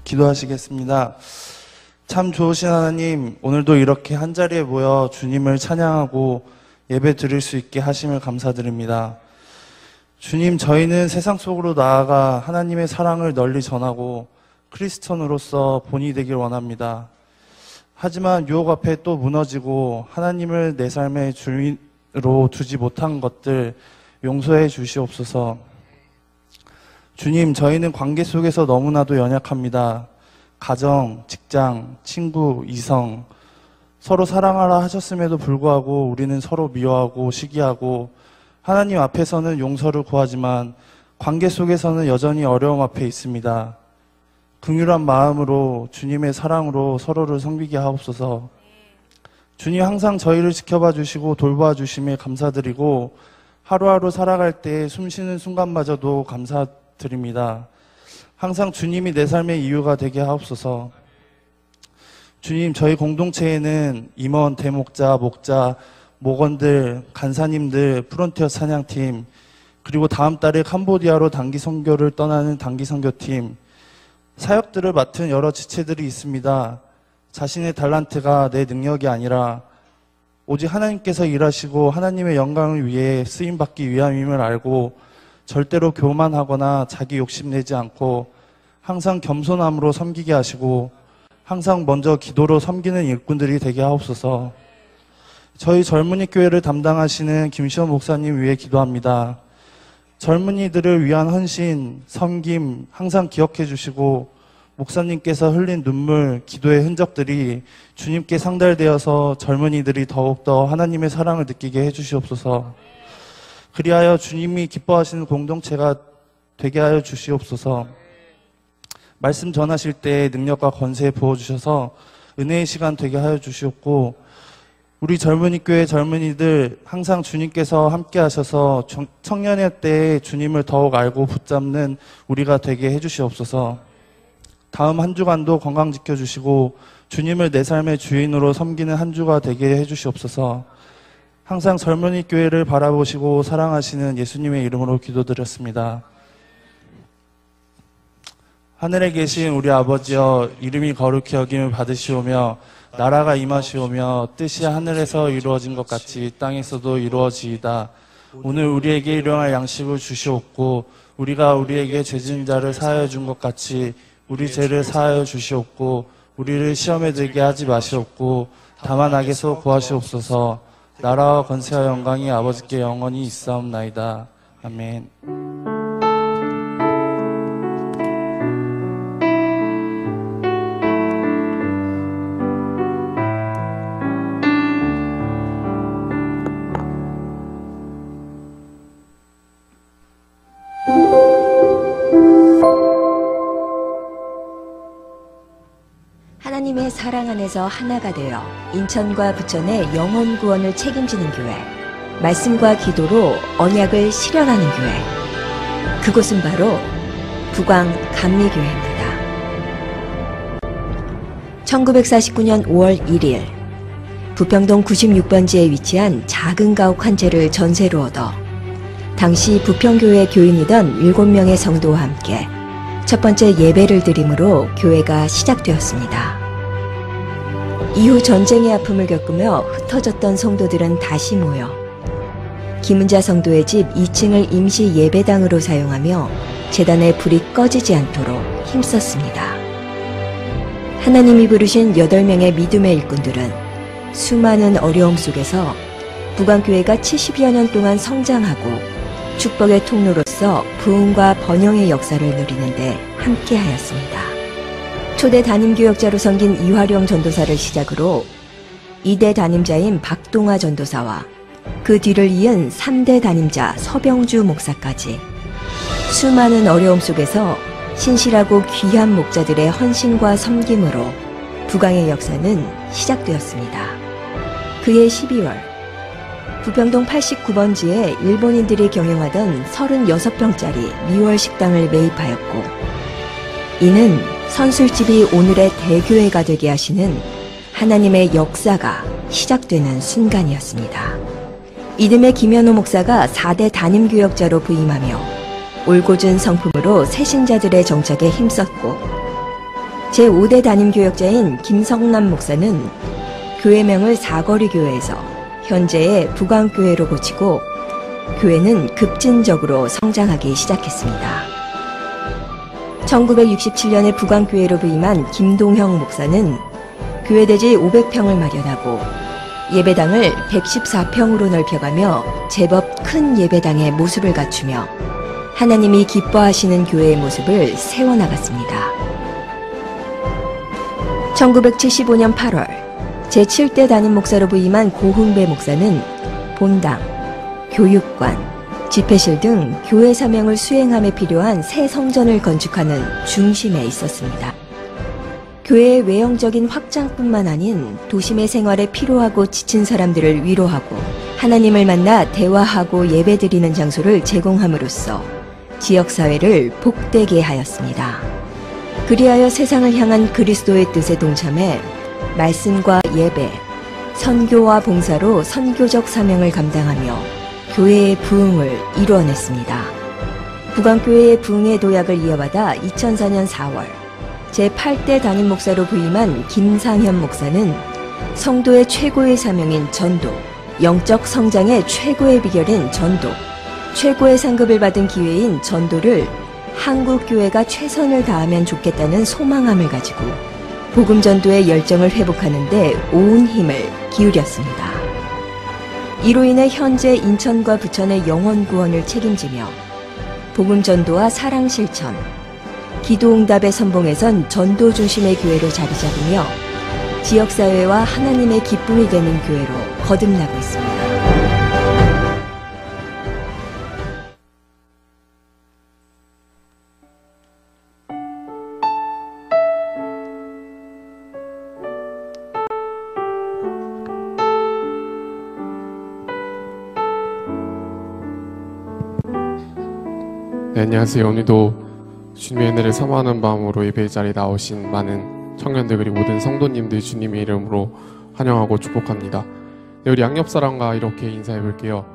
기도하시겠습니다. 참 좋으신 하나님, 오늘도 이렇게 한자리에 모여 주님을 찬양하고 예배 드릴 수 있게 하심을 감사드립니다. 주님, 저희는 세상 속으로 나아가 하나님의 사랑을 널리 전하고 크리스천으로서 본이 되길 원합니다. 하지만 유혹 앞에 또 무너지고 하나님을 내 삶의 주인으로 두지 못한 것들 용서해 주시옵소서. 주님, 저희는 관계 속에서 너무나도 연약합니다. 가정, 직장, 친구, 이성, 서로 사랑하라 하셨음에도 불구하고 우리는 서로 미워하고 시기하고 하나님 앞에서는 용서를 구하지만 관계 속에서는 여전히 어려움 앞에 있습니다. 긍휼한 마음으로 주님의 사랑으로 서로를 섬기게 하옵소서. 주님, 항상 저희를 지켜봐 주시고 돌봐 주심에 감사드리고 하루하루 살아갈 때 숨쉬는 순간마저도 감사드립니다. 항상 주님이 내 삶의 이유가 되게 하옵소서. 주님, 저희 공동체에는 임원, 대목자, 목자, 목원들, 간사님들, 프론티어 찬양팀, 그리고 다음 달에 캄보디아로 단기 선교를 떠나는 단기 선교팀, 사역들을 맡은 여러 지체들이 있습니다. 자신의 달란트가 내 능력이 아니라 오직 하나님께서 일하시고 하나님의 영광을 위해 쓰임받기 위함임을 알고 절대로 교만하거나 자기 욕심내지 않고 항상 겸손함으로 섬기게 하시고 항상 먼저 기도로 섬기는 일꾼들이 되게 하옵소서. 저희 젊은이 교회를 담당하시는 김시원 목사님 위해 기도합니다. 젊은이들을 위한 헌신, 섬김 항상 기억해 주시고 목사님께서 흘린 눈물, 기도의 흔적들이 주님께 상달되어서 젊은이들이 더욱더 하나님의 사랑을 느끼게 해주시옵소서. 그리하여 주님이 기뻐하시는 공동체가 되게 하여 주시옵소서. 말씀 전하실 때 능력과 권세 부어주셔서 은혜의 시간 되게 하여 주시옵고 우리 젊은이 교회 젊은이들 항상 주님께서 함께 하셔서 청년의 때에 주님을 더욱 알고 붙잡는 우리가 되게 해주시옵소서. 다음 한 주간도 건강 지켜주시고 주님을 내 삶의 주인으로 섬기는 한 주가 되게 해주시옵소서. 항상 젊은이 교회를 바라보시고 사랑하시는 예수님의 이름으로 기도드렸습니다. 하늘에 계신 우리 아버지여, 이름이 거룩히 여김을 받으시오며 나라가 임하시오며 뜻이 하늘에서 이루어진 것 같이 땅에서도 이루어지이다. 오늘 우리에게 일용할 양식을 주시옵고 우리가 우리에게 죄진 자를 사하여 준 것 같이 우리 죄를 사하여 주시옵고 우리를 시험에 들게 하지 마시옵고 다만 악에서 구하시옵소서. 나라와 권세와 영광이 아버지께 영원히 있사옵나이다. 아멘. 하나님의 사랑 안에서 하나가 되어 인천과 부천의 영혼 구원을 책임지는 교회, 말씀과 기도로 언약을 실현하는 교회, 그곳은 바로 부광 감리교회입니다. 1949년 5월 1일 부평동 96번지에 위치한 작은 가옥 한 채를 전세로 얻어 당시 부평교회 교인이던 7명의 성도와 함께 첫 번째 예배를 드림으로 교회가 시작되었습니다. 이후 전쟁의 아픔을 겪으며 흩어졌던 성도들은 다시 모여 김은자 성도의 집 2층을 임시 예배당으로 사용하며 제단의 불이 꺼지지 않도록 힘썼습니다. 하나님이 부르신 8명의 믿음의 일꾼들은 수많은 어려움 속에서 부광교회가 70여 년 동안 성장하고 축복의 통로로서 부흥과 번영의 역사를 누리는데 함께하였습니다. 초대 담임교역자로 섬긴 이화령 전도사를 시작으로 2대 담임자인 박동화 전도사와 그 뒤를 이은 3대 담임자 서병주 목사까지 수많은 어려움 속에서 신실하고 귀한 목자들의 헌신과 섬김으로 부광의 역사는 시작되었습니다. 그해 12월 부평동 89번지에 일본인들이 경영하던 36평짜리 미월 식당을 매입하였고 이는 선술집이 오늘의 대교회가 되게 하시는 하나님의 역사가 시작되는 순간이었습니다. 이듬해 김현호 목사가 4대 담임교역자로 부임하며 올곧은 성품으로 새신자들의 정착에 힘썼고 제5대 담임교역자인 김성남 목사는 교회명을 사거리교회에서 현재의 북왕교회로 고치고 교회는 급진적으로 성장하기 시작했습니다. 1967년에 북왕교회로 부임한 김동형 목사는 교회대지 500평을 마련하고 예배당을 114평으로 넓혀가며 제법 큰 예배당의 모습을 갖추며 하나님이 기뻐하시는 교회의 모습을 세워나갔습니다. 1975년 8월 제7대 담임 목사로 부임한 고훈배 목사는 본당, 교육관, 집회실 등 교회 사명을 수행함에 필요한 새 성전을 건축하는 중심에 있었습니다. 교회의 외형적인 확장뿐만 아닌 도심의 생활에 피로하고 지친 사람들을 위로하고 하나님을 만나 대화하고 예배드리는 장소를 제공함으로써 지역사회를 복되게 하였습니다. 그리하여 세상을 향한 그리스도의 뜻에 동참해 말씀과 예배, 선교와 봉사로 선교적 사명을 감당하며 교회의 부흥을 이루어냈습니다. 북왕교회의 부흥의 도약을 이어받아 2004년 4월 제8대 담임 목사로 부임한 김상현 목사는 성도의 최고의 사명인 전도, 영적 성장의 최고의 비결인 전도, 최고의 상급을 받은 기회인 전도를 한국 교회가 최선을 다하면 좋겠다는 소망함을 가지고 복음 전도의 열정을 회복하는 데 온 힘을 기울였습니다. 이로 인해 현재 인천과 부천의 영혼 구원을 책임지며 복음 전도와 사랑 실천, 기도응답의 선봉에선 전도 중심의 교회로 자리 잡으며 지역사회와 하나님의 기쁨이 되는 교회로 거듭나고 있습니다. 네, 안녕하세요. 오늘도 주님의 은혜를 사모하는 마음으로 예배 자리에 나오신 많은 청년들 그리고 모든 성도님들 주님의 이름으로 환영하고 축복합니다. 네, 우리 양옆 사람과 이렇게 인사해 볼게요.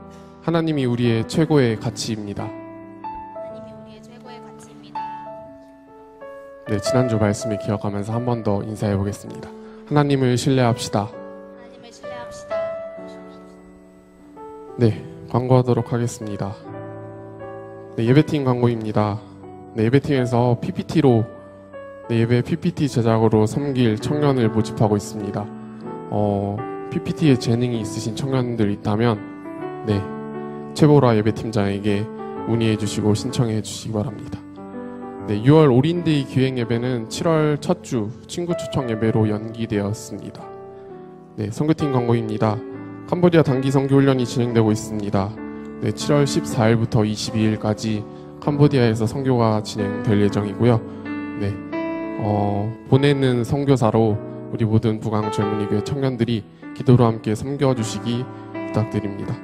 하나님이 우리의 최고의 가치입니다. 하나님이 우리의 최고의 가치입니다. 네, 지난주 말씀을 기억하면서 한 번 더 인사해 보겠습니다. 하나님을 신뢰합시다. 하나님을 신뢰합시다. 네, 광고하도록 하겠습니다. 네, 예배팀 광고입니다. 네, 예배팀에서 PPT로 예배 PPT 제작으로 섬길 청년을 모집하고 있습니다. PPT에 재능이 있으신 청년들 있다면 네, 최보라 예배팀장에게 문의해 주시고 신청해 주시기 바랍니다. 네, 6월 올인데이 기획 예배는 7월 첫 주 친구 초청 예배로 연기되었습니다. 네, 선교팀 광고입니다. 캄보디아 단기 선교 훈련이 진행되고 있습니다. 네, 7월 14일부터 22일까지 캄보디아에서 선교가 진행될 예정이고요. 네, 보내는 선교사로 우리 모든 북왕 젊은이교회 청년들이 기도로 함께 섬겨주시기 부탁드립니다.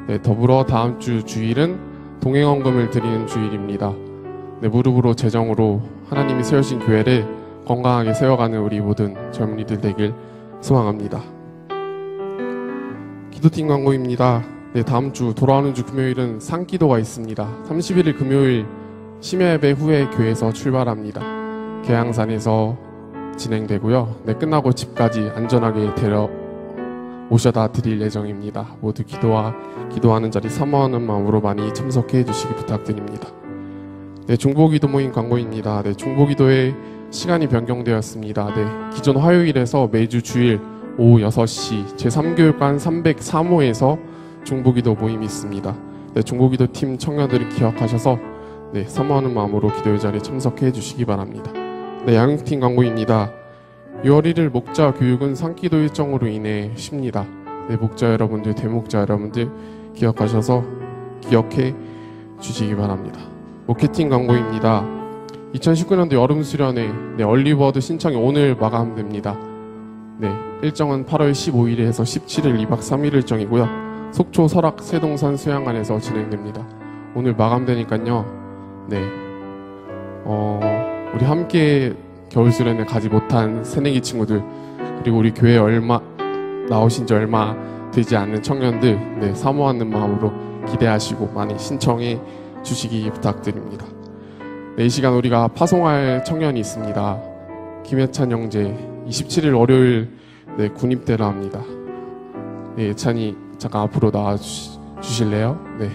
네, 더불어 다음 주 주일은 동행헌금을 드리는 주일입니다. 네, 무릎으로 재정으로 하나님이 세우신 교회를 건강하게 세워가는 우리 모든 젊은이들 되길 소망합니다. 기도팀 광고입니다. 네, 다음 주 돌아오는 주 금요일은 상기도가 있습니다. 31일 금요일 심야예배 후에 교회에서 출발합니다. 계양산에서 진행되고요. 네, 끝나고 집까지 안전하게 데려 모셔다 드릴 예정입니다. 모두 기도하는 자리 사모하는 마음으로 많이 참석해 주시기 부탁드립니다. 네, 중보기도 모임 광고입니다. 네, 중보기도의 시간이 변경되었습니다. 네, 기존 화요일에서 매주 주일 오후 6시 제3교육관 303호에서 중보기도 모임이 있습니다. 네, 중보기도 팀 청년들을 기억하셔서 네, 사모하는 마음으로 기도의 자리에 참석해 주시기 바랍니다. 네, 양육팀 광고입니다. 6월 1일 목자 교육은 상기도 일정으로 인해 쉽니다. 네, 목자 여러분들, 대목자 여러분들 기억하셔서 기억해 주시기 바랍니다. 목회팀 광고입니다. 2019년도 여름 수련회 네, 얼리버드 신청이 오늘 마감됩니다. 네, 일정은 8월 15일에서 17일 2박 3일 일정이고요. 속초 설악 세동산 수양관에서 진행됩니다. 오늘 마감되니까요. 네, 우리 함께 겨울수련회 가지 못한 새내기 친구들 그리고 우리 교회에 나오신 지 얼마 되지 않는 청년들 네, 사모하는 마음으로 기대하시고 많이 신청해 주시기 부탁드립니다. 네, 이 시간 우리가 파송할 청년이 있습니다. 김예찬 형제 27일 월요일 네, 군입대를 합니다. 네, 예찬이 잠깐 앞으로 나와 주실래요? 네.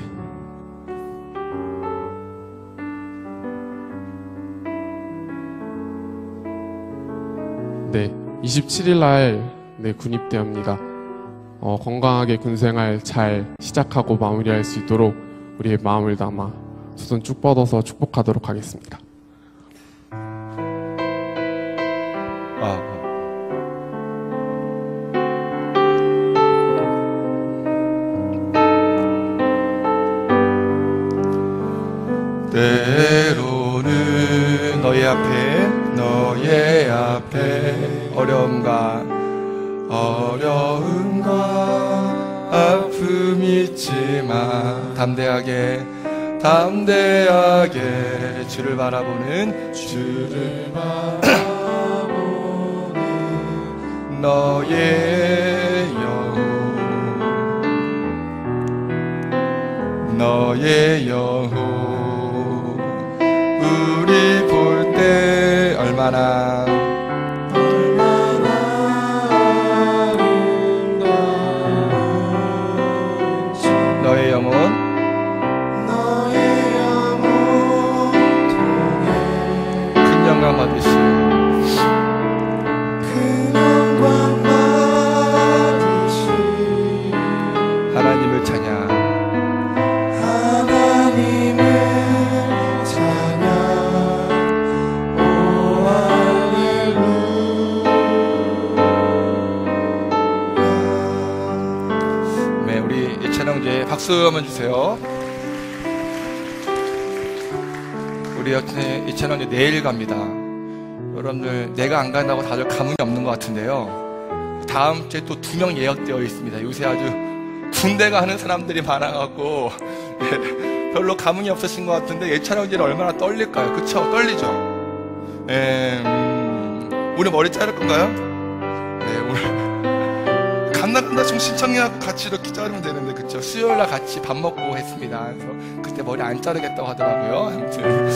네, 27일 날 네, 군입대합니다. 건강하게 군생활 잘 시작하고 마무리할 수 있도록 우리의 마음을 담아 두 손 쭉 뻗어서 축복하도록 하겠습니다. 때로는 너의 앞에 어려움과 아픔이 있지만 담대하게 주를 바라보는 너의 영혼 우리 볼 때 얼마나 너의 영혼 큰 영광 받으시 하나님을 찬양 박수 한번 주세요. 우리 이찬 형제 내일 갑니다. 여러분들 내가 안 간다고 다들 감흥이 없는 것 같은데요. 다음 주에 또 2명 예약되어 있습니다. 요새 아주 군대 가는 사람들이 많아갖고 별로 감흥이 없으신 것 같은데 예찬 형제는 얼마나 떨릴까요? 그쵸? 떨리죠? 우리 머리 자를 건가요? 네, 오늘 간다 좀 신청해갖고 같이 이렇게 자르면 되는데 그쵸? 수요일날 같이 밥 먹고 했습니다. 그래서 그때 머리 안 자르겠다고 하더라고요. 아무튼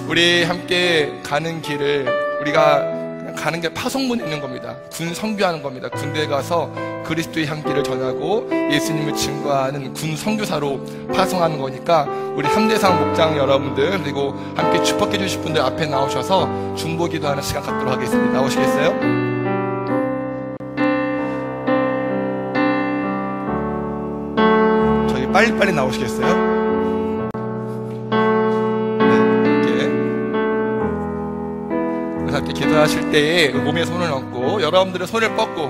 우리 함께 가는 길을 우리가 그냥 가는 게 파송문 있는 겁니다. 군 선교하는 겁니다. 군대에 가서 그리스도의 향기를 전하고 예수님을 증거하는 군 선교사로 파송하는 거니까 우리 함대상 목장 여러분들 그리고 함께 축복해 주실 분들 앞에 나오셔서 중보기도하는 시간 갖도록 하겠습니다. 나오시겠어요? 빨리빨리 나오시겠어요? 네, 이렇게. 그래서 함께 기도하실 때에 몸에 손을 얹고 여러분들은 손을 뻗고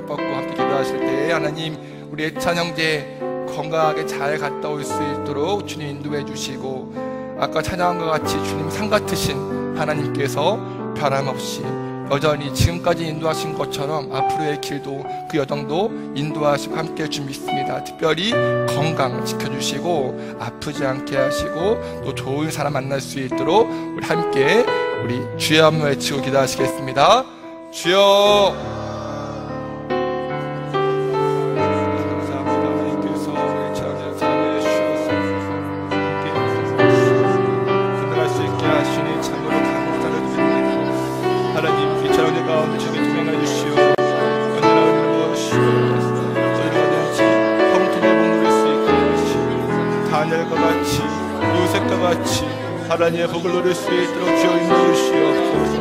함께 기도하실 때에 하나님 우리 예찬 형제 건강하게 잘 갔다 올 수 있도록 주님 인도해 주시고 아까 찬양과 같이 주님 상 같으신 하나님께서 변함없이 여전히 지금까지 인도하신 것처럼 앞으로의 길도 그 여정도 인도하시고 함께 할 줄 믿습니다. 특별히 건강 지켜주시고 아프지 않게 하시고 또 좋은 사람 만날 수 있도록 우리 함께 우리 주여 한번 외치고 기도하시겠습니다. 주여 감사합니다. 하나님께서 우리 찬양을 사랑해 주셔서 끝나갈 수 있게 하시니 참으로 감사를 드립니다. 하나님 이 찬양의 가운데 저기 투명해 주시오. 언제나 은혜로 주시오. 저희가 어디든지 형통의 복을 수 있게 하시오. 다니엘과 같이 요셉과 같이 하나님의 복을 누릴 수 있도록 주여 인도해 주시옵소서.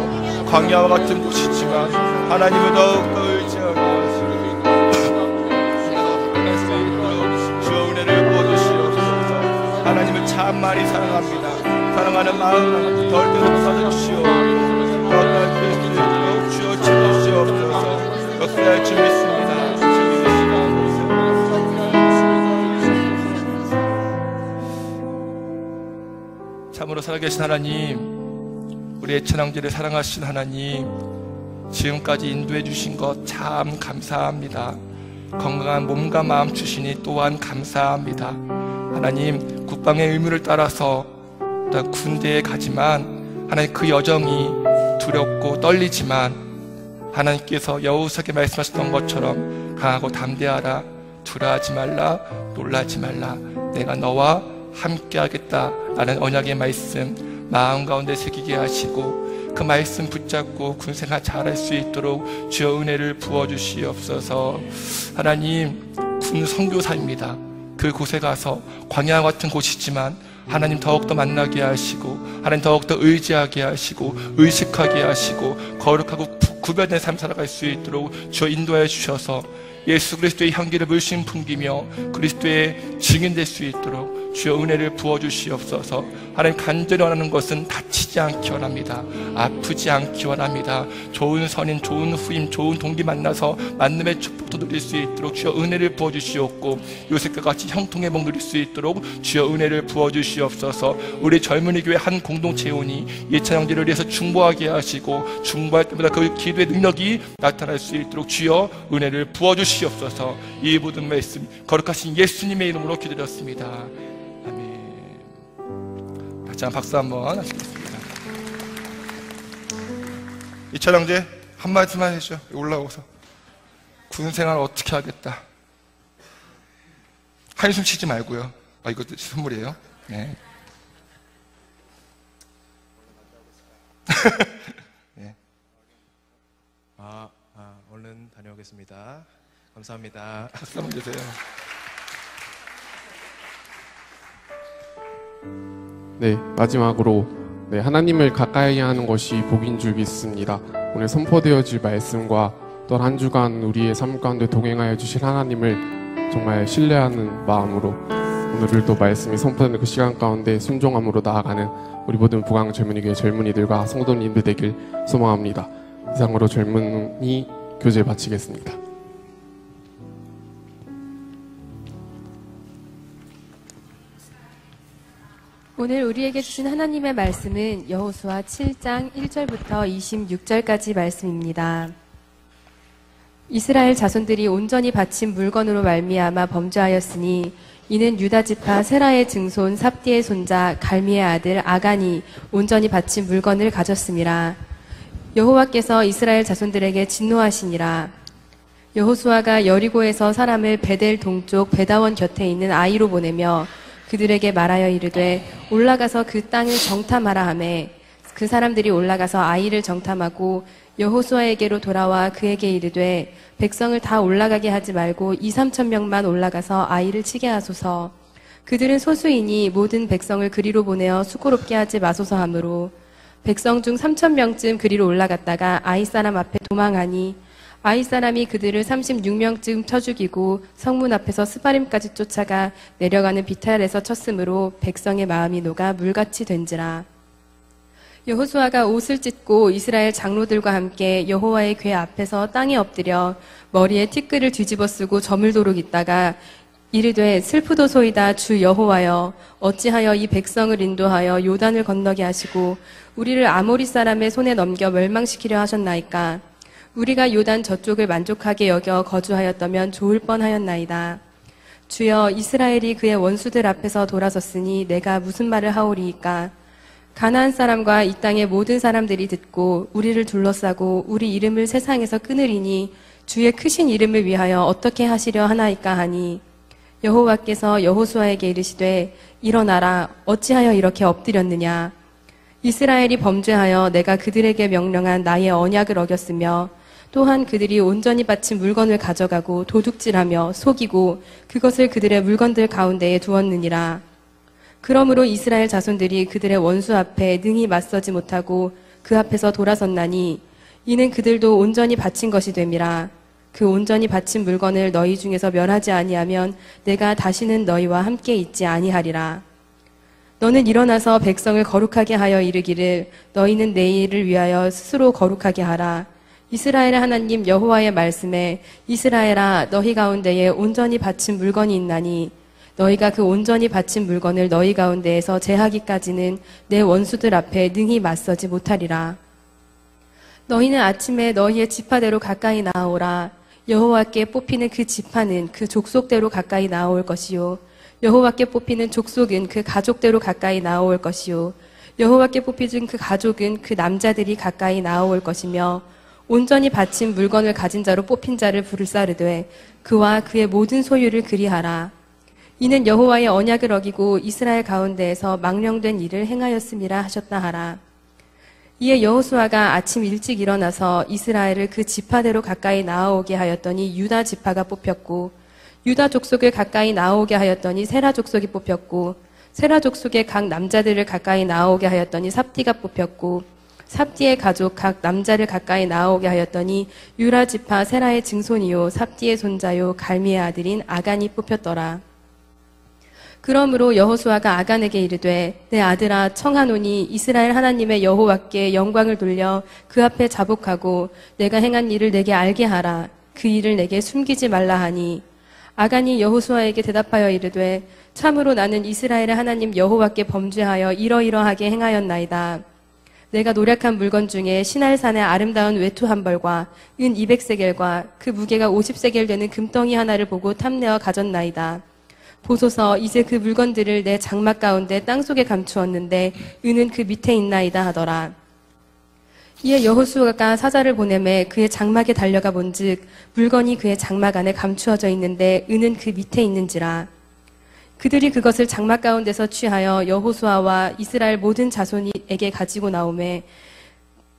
광야와 같은 곳이지만 하나님을 더욱더 의지하고 주여 은혜를 부어주시옵소서. 하나님을 참 많이 사랑합니다. 사랑하는 마음 덜 받아주시오. 주여 지켜주시옵소서. 역사할 줄 믿습니다. 참으로 살아계신 하나님 우리 예찬 형제를 사랑하신 하나님 지금까지 인도해 주신 것 참 감사합니다. 건강한 몸과 마음 주시니 또한 감사합니다. 하나님 국방의 의무를 따라서 군대에 가지만 하나님 그 여정이 두렵고 떨리지만 하나님께서 여호수아에게 말씀하셨던 것처럼 강하고 담대하라. 두려워하지 말라. 놀라지 말라. 내가 너와 함께 하겠다 라는 언약의 말씀 마음 가운데 새기게 하시고 그 말씀 붙잡고 군생활 잘할 수 있도록 주여 은혜를 부어주시옵소서. 하나님, 군 선교사입니다. 그곳에 가서 광야 같은 곳이지만 하나님 더욱더 만나게 하시고, 하나님 더욱더 의지하게 하시고, 의식하게 하시고, 거룩하고 구별된 삶 살아갈 수 있도록 주여 인도해 주셔서 예수 그리스도의 향기를 물씬 풍기며 그리스도의 증인될 수 있도록 주여 은혜를 부어주시옵소서. 하나님, 간절히 원하는 것은 다치지 않기 원합니다. 아프지 않기 원합니다. 좋은 선인, 좋은 후임, 좋은 동기 만나서 만남의 축복도 누릴 수 있도록 주여 은혜를 부어주시옵고, 요셉과 같이 형통의 복 누릴 수 있도록 주여 은혜를 부어주시옵소서. 우리 젊은이 교회 한 공동체원이 예찬 형제를 위해서 중보하게 하시고, 중보할 때마다 그 기도의 능력이 나타날 수 있도록 주여 은혜를 부어주시옵소서. 이 모든 말씀 거룩하신 예수님의 이름으로 기도드렸습니다. 자, 박수 한번 하시겠습니다. 이찬 형제 한 말씀만 해주죠. 올라오서 군생활 어떻게 하겠다. 한숨 쉬지 말고요. 이거 선물이에요. 네. 네. 얼른 다녀오겠습니다. 감사합니다. 박수 한번 주세요. 네, 마지막으로 하나님을 가까이 하는 것이 복인 줄 믿습니다. 오늘 선포되어질 말씀과 또 한 주간 우리의 삶 가운데 동행하여 주실 하나님을 정말 신뢰하는 마음으로 오늘도 말씀이 선포되는 그 시간 가운데 순종함으로 나아가는 우리 모든 부강 젊은이교회 젊은이들과 성도님들 되길 소망합니다. 이상으로 젊은이 교제 마치겠습니다. 오늘 우리에게 주신 하나님의 말씀은 여호수아 7장 1절부터 26절까지 말씀입니다. 이스라엘 자손들이 온전히 바친 물건으로 말미암아 범죄하였으니 이는 유다 지파 세라의 증손 삽디의 손자 갈미의 아들 아간이 온전히 바친 물건을 가졌음이라. 여호와께서 이스라엘 자손들에게 진노하시니라. 여호수아가 여리고에서 사람을 베델 동쪽 베다원 곁에 있는 아이로 보내며 그들에게 말하여 이르되 올라가서 그 땅을 정탐하라 하매 그 사람들이 올라가서 아이를 정탐하고 여호수아에게로 돌아와 그에게 이르되 백성을 다 올라가게 하지 말고 2-3천 명만 올라가서 아이를 치게 하소서. 그들은 소수이니 모든 백성을 그리로 보내어 수고롭게 하지 마소서 하므로 백성 중 3천 명쯤 그리로 올라갔다가 아이 사람 앞에 도망하니 아이 사람이 그들을 36명쯤 쳐 죽이고 성문 앞에서 스바림까지 쫓아가 내려가는 비탈에서 쳤으므로 백성의 마음이 녹아 물같이 된지라. 여호수아가 옷을 찢고 이스라엘 장로들과 함께 여호와의 궤 앞에서 땅에 엎드려 머리에 티끌을 뒤집어 쓰고 저물도록 있다가 이르되 슬프도소이다 주 여호와여 어찌하여 이 백성을 인도하여 요단을 건너게 하시고 우리를 아모리 사람의 손에 넘겨 멸망시키려 하셨나이까. 우리가 요단 저쪽을 만족하게 여겨 거주하였다면 좋을 뻔하였나이다. 주여 이스라엘이 그의 원수들 앞에서 돌아섰으니 내가 무슨 말을 하오리이까. 가나안 사람과 이 땅의 모든 사람들이 듣고 우리를 둘러싸고 우리 이름을 세상에서 끊으리니 주의 크신 이름을 위하여 어떻게 하시려 하나이까 하니 여호와께서 여호수아에게 이르시되 일어나라 어찌하여 이렇게 엎드렸느냐. 이스라엘이 범죄하여 내가 그들에게 명령한 나의 언약을 어겼으며 또한 그들이 온전히 바친 물건을 가져가고 도둑질하며 속이고 그것을 그들의 물건들 가운데에 두었느니라. 그러므로 이스라엘 자손들이 그들의 원수 앞에 능히 맞서지 못하고 그 앞에서 돌아섰나니 이는 그들도 온전히 바친 것이 됨이라. 그 온전히 바친 물건을 너희 중에서 멸하지 아니하면 내가 다시는 너희와 함께 있지 아니하리라. 너는 일어나서 백성을 거룩하게 하여 이르기를 너희는 내일을 위하여 스스로 거룩하게 하라. 이스라엘의 하나님 여호와의 말씀에 이스라엘아 너희 가운데에 온전히 바친 물건이 있나니 너희가 그 온전히 바친 물건을 너희 가운데에서 제하기까지는 내 원수들 앞에 능히 맞서지 못하리라. 너희는 아침에 너희의 지파대로 가까이 나아오라. 여호와께 뽑히는 그 지파는 그 족속대로 가까이 나아올 것이요 여호와께 뽑히는 족속은 그 가족대로 가까이 나아올 것이요 여호와께 뽑히는 그 가족은 그 남자들이 가까이 나아올 것이며 온전히 바친 물건을 가진 자로 뽑힌 자를 불사르되 그와 그의 모든 소유를 그리하라. 이는 여호와의 언약을 어기고 이스라엘 가운데에서 망령된 일을 행하였음이라 하셨다 하라. 이에 여호수아가 아침 일찍 일어나서 이스라엘을 그 지파대로 가까이 나아오게 하였더니 유다 지파가 뽑혔고, 유다 족속을 가까이 나아오게 하였더니 세라 족속이 뽑혔고, 세라 족속의 각 남자들을 가까이 나아오게 하였더니 삽디가 뽑혔고, 삽디의 가족 각 남자를 가까이 나아오게 하였더니 유라 지파 세라의 증손이요 삽디의 손자요 갈미의 아들인 아간이 뽑혔더라. 그러므로 여호수아가 아간에게 이르되 내 아들아 청하노니 이스라엘 하나님의 여호와께 영광을 돌려 그 앞에 자복하고 내가 행한 일을 내게 알게 하라. 그 일을 내게 숨기지 말라 하니, 아간이 여호수아에게 대답하여 이르되 참으로 나는 이스라엘의 하나님 여호와께 범죄하여 이러이러하게 행하였나이다. 내가 노력한 물건 중에 시날산의 아름다운 외투 한 벌과 은 200세겔과 그 무게가 50세겔 되는 금덩이 하나를 보고 탐내어 가졌나이다. 보소서, 이제 그 물건들을 내 장막 가운데 땅속에 감추었는데 은은 그 밑에 있나이다 하더라. 이에 여호수아가 사자를 보내매 그의 장막에 달려가 본즉 물건이 그의 장막 안에 감추어져 있는데 은은 그 밑에 있는지라. 그들이 그것을 장막 가운데서 취하여 여호수아와 이스라엘 모든 자손에게 가지고 나오매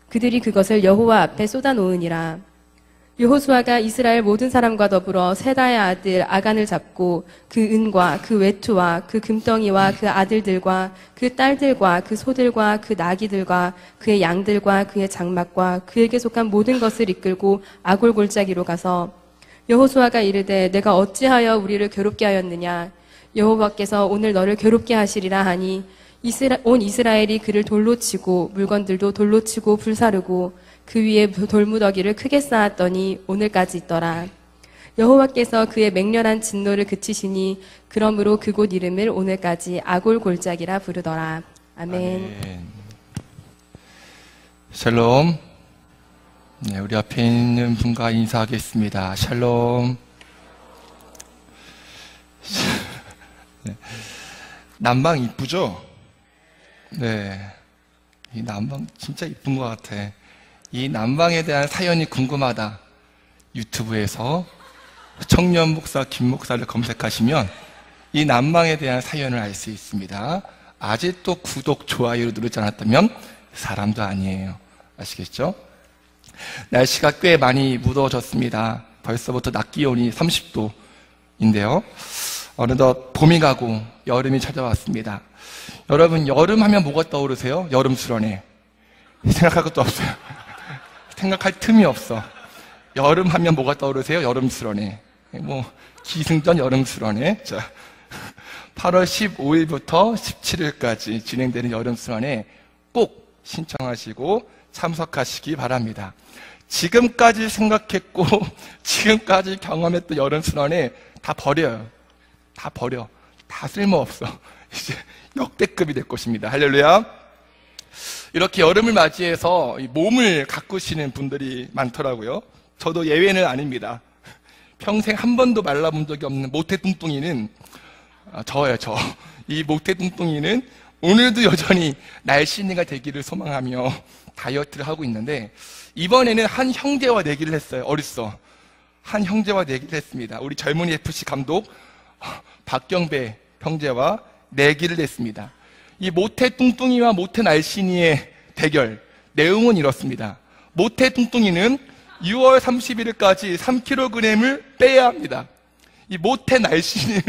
그들이 그것을 여호와 앞에 쏟아놓으니라. 여호수아가 이스라엘 모든 사람과 더불어 세다의 아들 아간을 잡고 그 은과 그 외투와 그 금덩이와 그 아들들과 그 딸들과 그 소들과 그 나귀들과 그의 양들과 그의 장막과 그에게 속한 모든 것을 이끌고 아골 골짜기로 가서 여호수아가 이르되 내가 어찌하여 우리를 괴롭게 하였느냐. 여호와께서 오늘 너를 괴롭게 하시리라 하니 온 이스라엘이 그를 돌로 치고 물건들도 돌로 치고 불사르고 그 위에 돌무더기를 크게 쌓았더니 오늘까지 있더라. 여호와께서 그의 맹렬한 진노를 그치시니 그러므로 그곳 이름을 오늘까지 아골 골짜기라 부르더라. 아멘. 아멘. 샬롬. 네, 우리 앞에 있는 분과 인사하겠습니다. 샬롬. 네. 남방 이쁘죠? 네. 이 남방 진짜 이쁜 것 같아. 이 남방에 대한 사연이 궁금하다. 유튜브에서 청년 목사 김 목사를 검색하시면 이 남방에 대한 사연을 알 수 있습니다. 아직도 구독, 좋아요를 누르지 않았다면 사람도 아니에요. 아시겠죠? 날씨가 꽤 많이 무더워졌습니다. 벌써부터 낮 기온이 30도인데요. 어느덧 봄이 가고 여름이 찾아왔습니다. 여러분, 여름 하면 뭐가 떠오르세요? 여름 수련회. 생각할 것도 없어요. 생각할 틈이 없어. 여름 하면 뭐가 떠오르세요? 여름 수련회. 뭐 기승전 여름 수련회. 자, 8월 15일부터 17일까지 진행되는 여름 수련회 꼭 신청하시고 참석하시기 바랍니다. 지금까지 생각했고 지금까지 경험했던 여름 수련회 다 버려요. 다 버려. 다 쓸모없어. 이제 역대급이 될 것입니다. 할렐루야. 이렇게 여름을 맞이해서 몸을 가꾸시는 분들이 많더라고요. 저도 예외는 아닙니다. 평생 한 번도 말라본 적이 없는 모태뚱뚱이는 저예요, 저. 이 모태뚱뚱이는 오늘도 여전히 날씬이가 되기를 소망하며 다이어트를 하고 있는데, 이번에는 한 형제와 내기를 했어요. 어딨어? 한 형제와 내기를 했습니다. 우리 젊은이 FC 감독 박경배 형제와 내기를 했습니다. 이 모태 뚱뚱이와 모태 날씬이의 대결 내용은 이렇습니다. 모태 뚱뚱이는 6월 31일까지 3kg을 빼야 합니다. 이 모태 날씬이는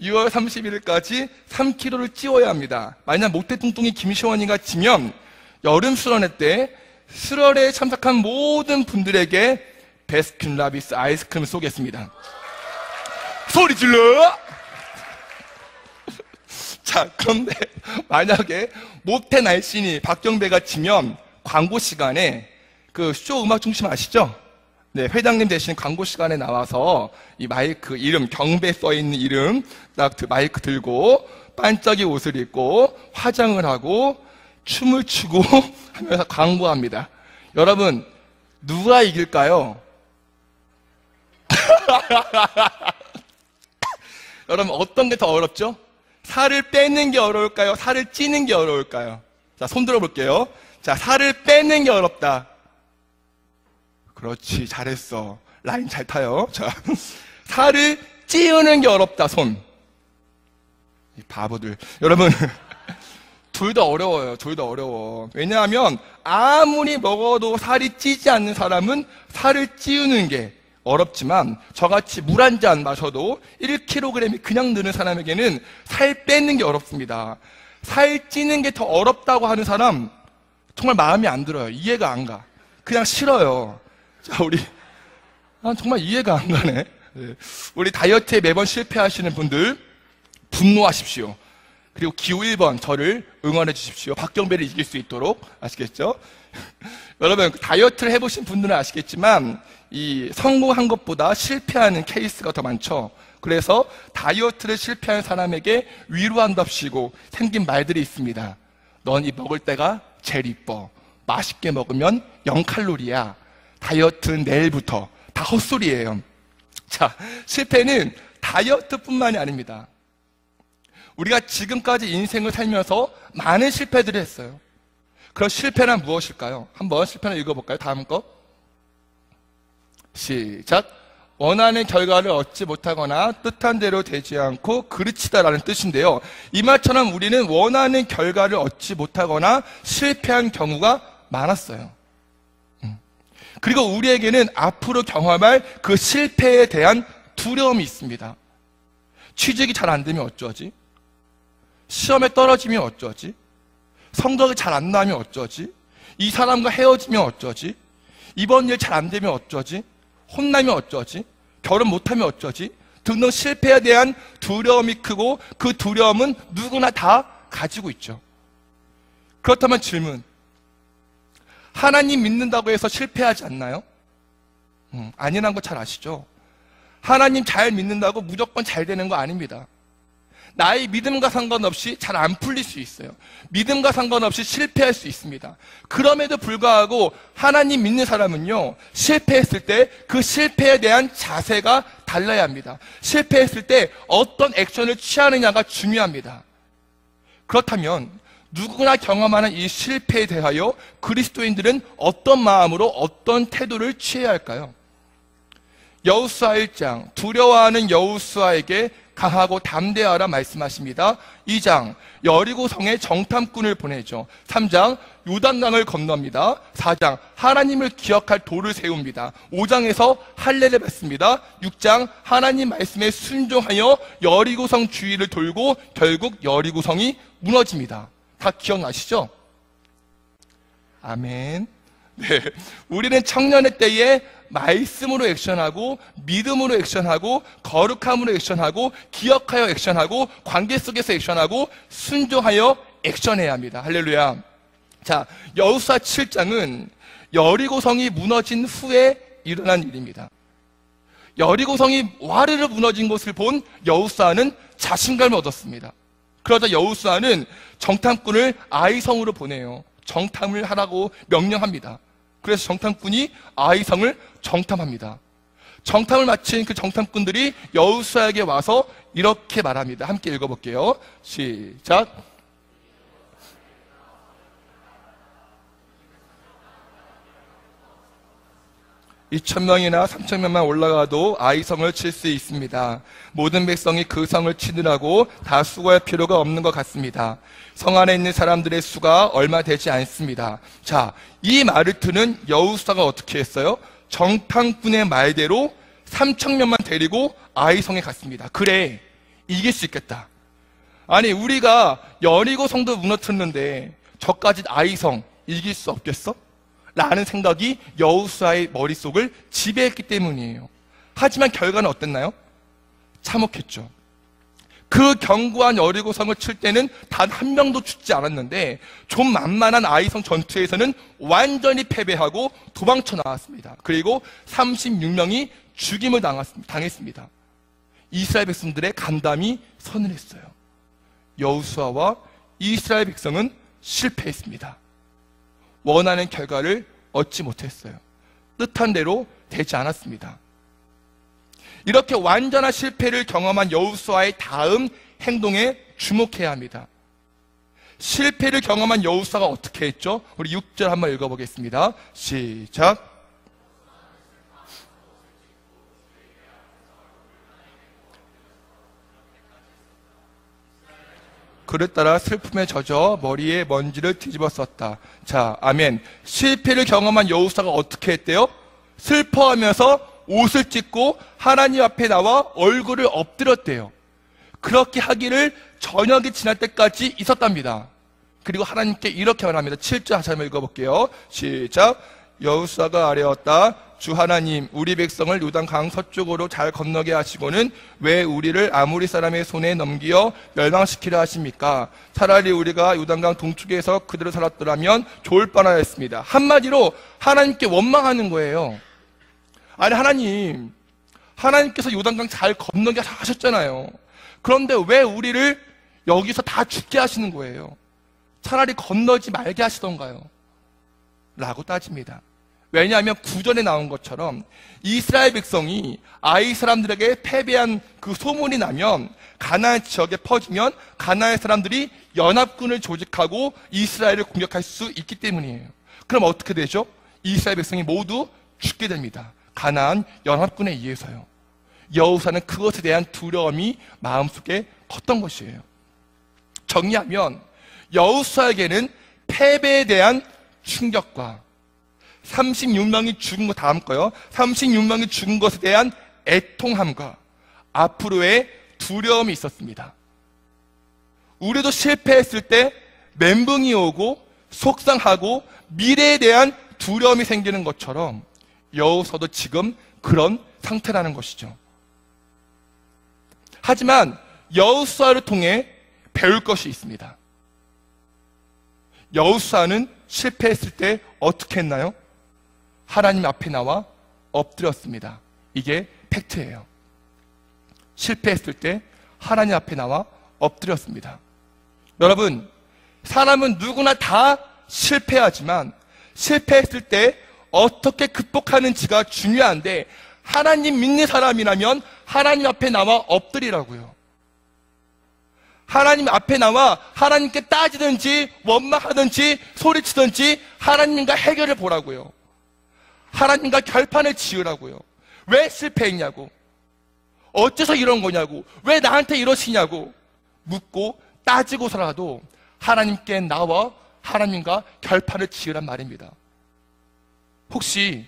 6월 31일까지 3kg를 찌워야 합니다. 만약 모태 뚱뚱이 김시원이가 지면 여름 수련회 때 수련회에 참석한 모든 분들에게 베스킨라빈스 아이스크림을 쏘겠습니다. 소리 질러! 자, 그런데 만약에 모태 날씬이 박경배가 지면 광고 시간에 그 쇼 음악 중심 아시죠? 네, 회장님 대신 광고 시간에 나와서 이 마이크 이름, 경배 써있는 이름 딱 마이크 들고 반짝이 옷을 입고 화장을 하고 춤을 추고 하면서 광고합니다. 여러분, 누가 이길까요? 여러분, 어떤 게 더 어렵죠? 살을 빼는 게 어려울까요? 살을 찌는 게 어려울까요? 자, 손 들어볼게요. 자, 살을 빼는 게 어렵다. 그렇지, 잘했어. 라인 잘 타요. 자, 살을 찌우는 게 어렵다. 손. 이 바보들. 여러분, 둘 다 어려워요. 둘 다 어려워. 왜냐하면 아무리 먹어도 살이 찌지 않는 사람은 살을 찌우는 게 어렵지만 저같이 물 한 잔 마셔도 1kg이 그냥 느는 사람에게는 살 빼는 게 어렵습니다. 살 찌는 게 더 어렵다고 하는 사람 정말 마음이 안 들어요. 이해가 안 가. 그냥 싫어요. 자, 우리 정말 이해가 안 가네. 네. 우리 다이어트에 매번 실패하시는 분들 분노하십시오. 그리고 기호 1번 저를 응원해 주십시오. 박경배를 이길 수 있도록. 아시겠죠? 여러분 다이어트를 해보신 분들은 아시겠지만 이 성공한 것보다 실패하는 케이스가 더 많죠. 그래서 다이어트를 실패한 사람에게 위로한답시고 생긴 말들이 있습니다. 넌 이 먹을 때가 제일 이뻐. 맛있게 먹으면 0칼로리야. 다이어트는 내일부터. 다 헛소리예요. 자, 실패는 다이어트뿐만이 아닙니다. 우리가 지금까지 인생을 살면서 많은 실패들을 했어요. 그럼 실패란 무엇일까요? 한번 실패를 읽어볼까요? 다음 거. 시작. 원하는 결과를 얻지 못하거나 뜻한 대로 되지 않고 그르치다라는 뜻인데요. 이 말처럼 우리는 원하는 결과를 얻지 못하거나 실패한 경우가 많았어요. 그리고 우리에게는 앞으로 경험할 그 실패에 대한 두려움이 있습니다. 취직이 잘 안 되면 어쩌지? 시험에 떨어지면 어쩌지? 성적이 잘 안 나면 어쩌지? 이 사람과 헤어지면 어쩌지? 이번 일 잘 안 되면 어쩌지? 혼나면 어쩌지? 결혼 못하면 어쩌지? 등등 실패에 대한 두려움이 크고 그 두려움은 누구나 다 가지고 있죠. 그렇다면 질문. 하나님 믿는다고 해서 실패하지 않나요? 아니라는 거 잘 아시죠? 하나님 잘 믿는다고 무조건 잘 되는 거 아닙니다. 나의 믿음과 상관없이 잘 안 풀릴 수 있어요. 믿음과 상관없이 실패할 수 있습니다. 그럼에도 불구하고 하나님 믿는 사람은요, 실패했을 때 그 실패에 대한 자세가 달라야 합니다. 실패했을 때 어떤 액션을 취하느냐가 중요합니다. 그렇다면 누구나 경험하는 이 실패에 대하여 그리스도인들은 어떤 마음으로 어떤 태도를 취해야 할까요? 여호수아 1장, 두려워하는 여호수아에게 강하고 담대하라 말씀하십니다. 2장, 여리고성에 정탐꾼을 보내죠. 3장, 요단강을 건넙니다. 4장, 하나님을 기억할 돌을 세웁니다. 5장에서 할례를 받습니다. 6장, 하나님 말씀에 순종하여 여리고성 주위를 돌고 결국 여리고성이 무너집니다. 다 기억나시죠? 아멘. 네, 우리는 청년의 때에 말씀으로 액션하고 믿음으로 액션하고 거룩함으로 액션하고 기억하여 액션하고 관계 속에서 액션하고 순종하여 액션해야 합니다. 할렐루야. 자, 여호수아 7장은 여리고성이 무너진 후에 일어난 일입니다. 여리고성이 와르르 무너진 것을 본 여호수아는 자신감을 얻었습니다. 그러자 여호수아는 정탐꾼을 아이성으로 보내요. 정탐을 하라고 명령합니다. 그래서 정탐꾼이 아이성을 정탐합니다. 정탐을 마친 그 정탐꾼들이 여호수아에게 와서 이렇게 말합니다. 함께 읽어볼게요. 시작. (2,000명이나) (3,000명만) 올라가도 아이성을 칠 수 있습니다. 모든 백성이 그 성을 치느라고 다 수고할 필요가 없는 것 같습니다. 성 안에 있는 사람들의 수가 얼마 되지 않습니다. 자, 이 말을 듣는 여호수아가 어떻게 했어요? 정탐꾼의 말대로 3,000명만 데리고 아이성에 갔습니다. 그래, 이길 수 있겠다. 아니, 우리가 여리고 성도 무너뜨렸는데 저까지 아이성 이길 수 없겠어? 라는 생각이 여호수아의 머릿속을 지배했기 때문이에요. 하지만 결과는 어땠나요? 참혹했죠. 그 견고한 여리고성을 칠 때는 단 한 명도 죽지 않았는데 좀 만만한 아이성 전투에서는 완전히 패배하고 도망쳐 나왔습니다. 그리고 36명이 죽임을 당했습니다. 이스라엘 백성들의 간담이 서늘했어요. 여호수아와 이스라엘 백성은 실패했습니다. 원하는 결과를 얻지 못했어요. 뜻한 대로 되지 않았습니다. 이렇게 완전한 실패를 경험한 여호수아의 다음 행동에 주목해야 합니다. 실패를 경험한 여호수아가 어떻게 했죠? 우리 6절 한번 읽어보겠습니다. 시작. 그를 따라 슬픔에 젖어 머리에 먼지를 뒤집어 썼다. 자, 아멘. 실패를 경험한 여호수아가 어떻게 했대요? 슬퍼하면서 옷을 찢고 하나님 앞에 나와 얼굴을 엎드렸대요. 그렇게 하기를 저녁이 지날 때까지 있었답니다. 그리고 하나님께 이렇게 말합니다. 7절 다시 한번 읽어볼게요. 시작. 여호수아가 아뢰었다. 주 하나님, 우리 백성을 요단강 서쪽으로 잘 건너게 하시고는 왜 우리를 아모리 사람의 손에 넘겨 멸망시키려 하십니까? 차라리 우리가 요단강 동쪽에서 그대로 살았더라면 좋을 뻔하였습니다. 한마디로 하나님께 원망하는 거예요. 아니, 하나님께서 요단강 잘 건너게 하셨잖아요. 그런데 왜 우리를 여기서 다 죽게 하시는 거예요? 차라리 건너지 말게 하시던가요? 라고 따집니다. 왜냐하면 구절에 나온 것처럼 이스라엘 백성이 아이 사람들에게 패배한 그 소문이 나면 가나안 지역에 퍼지면 가나안 사람들이 연합군을 조직하고 이스라엘을 공격할 수 있기 때문이에요. 그럼 어떻게 되죠? 이스라엘 백성이 모두 죽게 됩니다. 가나안 연합군에 의해서요. 여호수아는 그것에 대한 두려움이 마음속에 컸던 것이에요. 정리하면 여호수아에게는 패배에 대한 충격과 36명이 죽은 거 다음 거요. 36명이 죽은 것에 대한 애통함과 앞으로의 두려움이 있었습니다. 우리도 실패했을 때 멘붕이 오고 속상하고 미래에 대한 두려움이 생기는 것처럼 여호수아도 지금 그런 상태라는 것이죠. 하지만 여호수아를 통해 배울 것이 있습니다. 여호수아는 실패했을 때 어떻게 했나요? 하나님 앞에 나와 엎드렸습니다. 이게 팩트예요. 실패했을 때 하나님 앞에 나와 엎드렸습니다. 여러분, 사람은 누구나 다 실패하지만 실패했을 때 어떻게 극복하는지가 중요한데 하나님 믿는 사람이라면 하나님 앞에 나와 엎드리라고요. 하나님 앞에 나와 하나님께 따지든지 원망하든지 소리치든지 하나님과 해결을 보라고요. 하나님과 결판을 지으라고요. 왜 실패했냐고, 어째서 이런 거냐고, 왜 나한테 이러시냐고 묻고 따지고서라도 하나님께 나와 하나님과 결판을 지으란 말입니다. 혹시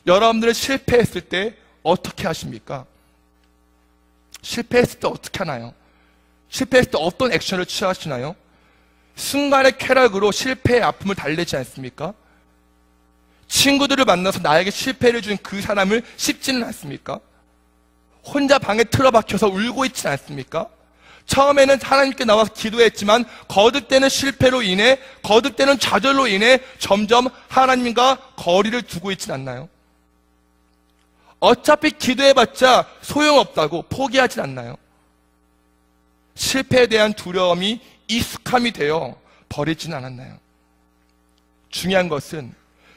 여러분들은 실패했을 때 어떻게 하십니까? 실패했을 때 어떻게 하나요? 실패했을 때 어떤 액션을 취하시나요? 순간의 쾌락으로 실패의 아픔을 달래지 않습니까? 친구들을 만나서 나에게 실패를 준 그 사람을 씹지는 않습니까? 혼자 방에 틀어박혀서 울고 있지 않습니까? 처음에는 하나님께 나와서 기도했지만 거듭되는 실패로 인해, 거듭되는 좌절로 인해 점점 하나님과 거리를 두고 있진 않나요? 어차피 기도해봤자 소용없다고 포기하진 않나요? 실패에 대한 두려움이 익숙함이 되어 버리진 않았나요? 중요한 것은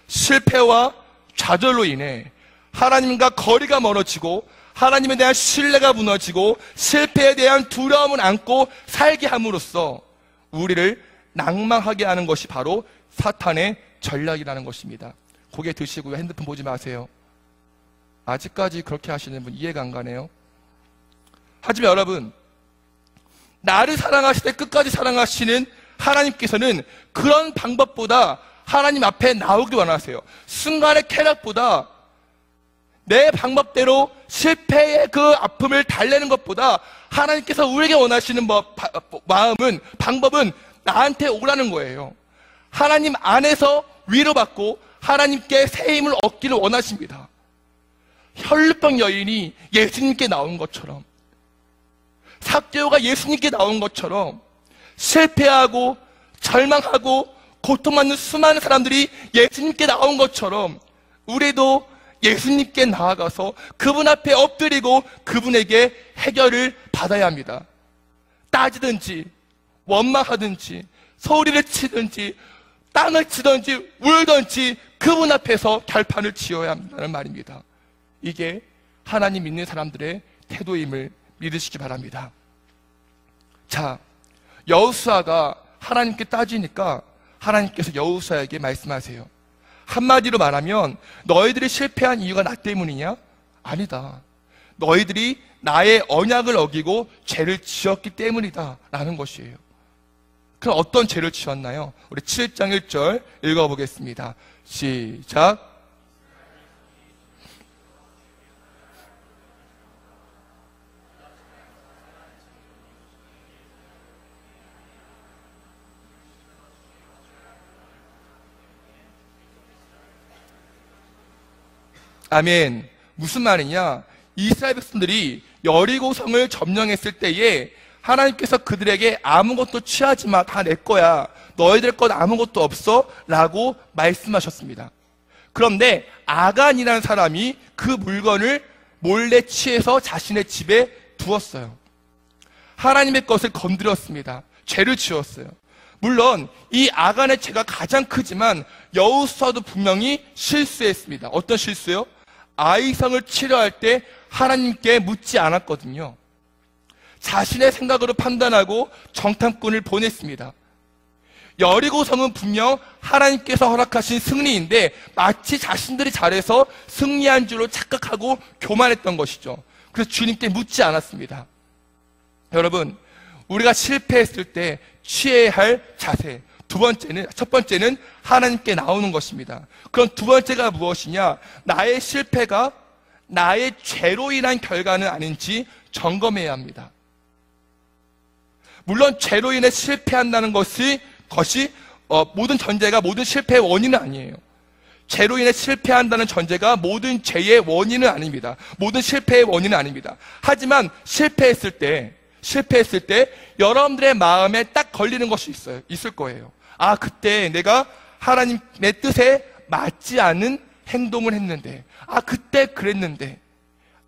실패와 좌절로 인해 하나님과 거리가 멀어지고 하나님에 대한 신뢰가 무너지고 실패에 대한 두려움을 안고 살게 함으로써 우리를 낭망하게 하는 것이 바로 사탄의 전략이라는 것입니다. 고개 드시고요. 핸드폰 보지 마세요. 아직까지 그렇게 하시는 분 이해가 안 가네요. 하지만 여러분, 나를 사랑하실 때 끝까지 사랑하시는 하나님께서는 그런 방법보다 하나님 앞에 나오길 원하세요. 순간의 쾌락보다 내 방법대로 실패의 그 아픔을 달래는 것보다 하나님께서 우리에게 원하시는 방법은 나한테 오라는 거예요. 하나님 안에서 위로받고 하나님께 새 힘을 얻기를 원하십니다. 혈루병 여인이 예수님께 나온 것처럼, 삭개오가 예수님께 나온 것처럼 실패하고 절망하고 고통받는 수많은 사람들이 예수님께 나온 것처럼 우리도 예수님께 나아가서 그분 앞에 엎드리고 그분에게 해결을 받아야 합니다. 따지든지 원망하든지 소리를 치든지 땅을 치든지 울든지 그분 앞에서 결판을 지어야 한다는 말입니다. 이게 하나님 믿는 사람들의 태도임을 믿으시기 바랍니다. 자, 여호수아가 하나님께 따지니까 하나님께서 여호수아에게 말씀하세요. 한마디로 말하면 너희들이 실패한 이유가 나 때문이냐? 아니다. 너희들이 나의 언약을 어기고 죄를 지었기 때문이다 라는 것이에요. 그럼 어떤 죄를 지었나요? 우리 7장 1절 읽어보겠습니다. 시작. 아멘. 무슨 말이냐? 이스라엘 백성들이 여리고성을 점령했을 때에 하나님께서 그들에게 아무것도 취하지 마. 다 내 거야. 너희들 것 아무것도 없어. 라고 말씀하셨습니다. 그런데 아간이라는 사람이 그 물건을 몰래 취해서 자신의 집에 두었어요. 하나님의 것을 건드렸습니다. 죄를 지었어요. 물론 이 아간의 죄가 가장 크지만 여호수아도 분명히 실수했습니다. 어떤 실수요? 아이성을 치료할 때 하나님께 묻지 않았거든요. 자신의 생각으로 판단하고 정탐꾼을 보냈습니다. 여리고성은 분명 하나님께서 허락하신 승리인데 마치 자신들이 잘해서 승리한 줄로 착각하고 교만했던 것이죠. 그래서 주님께 묻지 않았습니다. 여러분, 우리가 실패했을 때 취해야 할 자세, 첫 번째는 하나님께 나오는 것입니다. 그럼 두 번째가 무엇이냐? 나의 실패가 나의 죄로 인한 결과는 아닌지 점검해야 합니다. 물론 죄로 인해 실패한다는 것이 모든 전제가 모든 실패의 원인은 아니에요. 죄로 인해 실패한다는 전제가 모든 죄의 원인은 아닙니다. 모든 실패의 원인은 아닙니다. 하지만 실패했을 때 여러분들의 마음에 딱 걸리는 것이 있을 거예요. 아, 그때 내가 하나님의 뜻에 맞지 않은 행동을 했는데, 아, 그때 그랬는데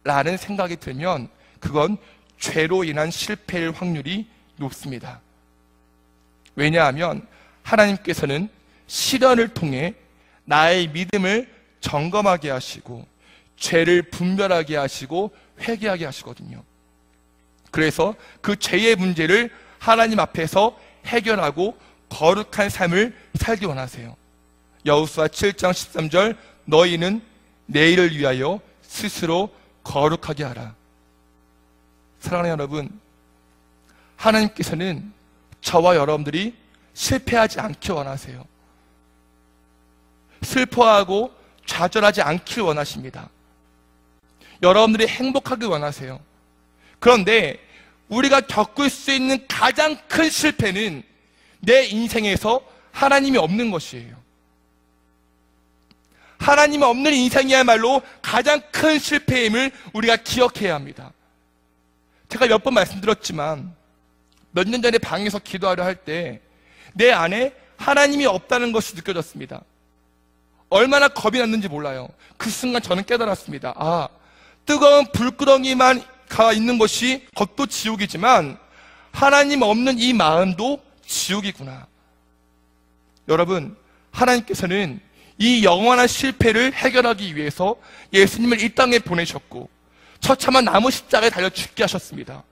라는 생각이 들면 그건 죄로 인한 실패일 확률이 높습니다. 왜냐하면 하나님께서는 시련을 통해 나의 믿음을 점검하게 하시고 죄를 분별하게 하시고 회개하게 하시거든요. 그래서 그 죄의 문제를 하나님 앞에서 해결하고 거룩한 삶을 살기 원하세요. 여호수아 7장 13절 너희는 내일을 위하여 스스로 거룩하게 하라. 사랑하는 여러분, 하나님께서는 저와 여러분들이 실패하지 않길 원하세요. 슬퍼하고 좌절하지 않길 원하십니다. 여러분들이 행복하길 원하세요. 그런데 우리가 겪을 수 있는 가장 큰 실패는 내 인생에서 하나님이 없는 것이에요. 하나님이 없는 인생이야말로 가장 큰 실패임을 우리가 기억해야 합니다. 제가 몇 번 말씀드렸지만 몇 년 전에 방에서 기도하려 할 때 내 안에 하나님이 없다는 것이 느껴졌습니다. 얼마나 겁이 났는지 몰라요. 그 순간 저는 깨달았습니다. 아, 뜨거운 불구덩이만 가 있는 것이 겉도 지옥이지만 하나님 없는 이 마음도 지옥이구나. 여러분, 하나님께서는 이 영원한 실패를 해결하기 위해서 예수님을 이 땅에 보내셨고 처참한 나무 십자가에 달려 죽게 하셨습니다.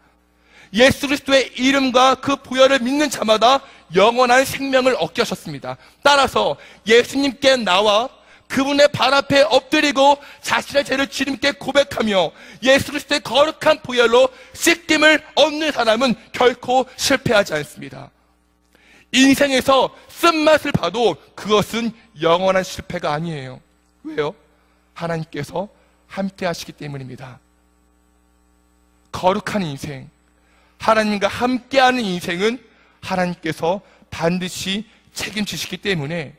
예수 그리스도의 이름과 그 보혈을 믿는 자마다 영원한 생명을 얻게 하셨습니다. 따라서 예수님께 나와 그분의 발 앞에 엎드리고 자신의 죄를 주님께 고백하며 예수 그리스도의 거룩한 보혈로 씻김을 얻는 사람은 결코 실패하지 않습니다. 인생에서 쓴맛을 봐도 그것은 영원한 실패가 아니에요. 왜요? 하나님께서 함께 하시기 때문입니다. 거룩한 인생, 하나님과 함께하는 인생은 하나님께서 반드시 책임지시기 때문에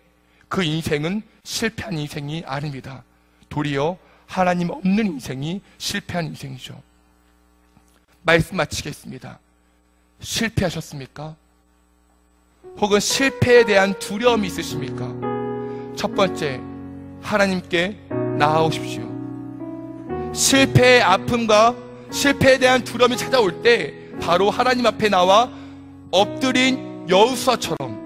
그 인생은 실패한 인생이 아닙니다. 도리어 하나님 없는 인생이 실패한 인생이죠. 말씀 마치겠습니다. 실패하셨습니까? 혹은 실패에 대한 두려움이 있으십니까? 첫 번째, 하나님께 나아오십시오. 실패의 아픔과 실패에 대한 두려움이 찾아올 때 바로 하나님 앞에 나와 엎드린 여호수아처럼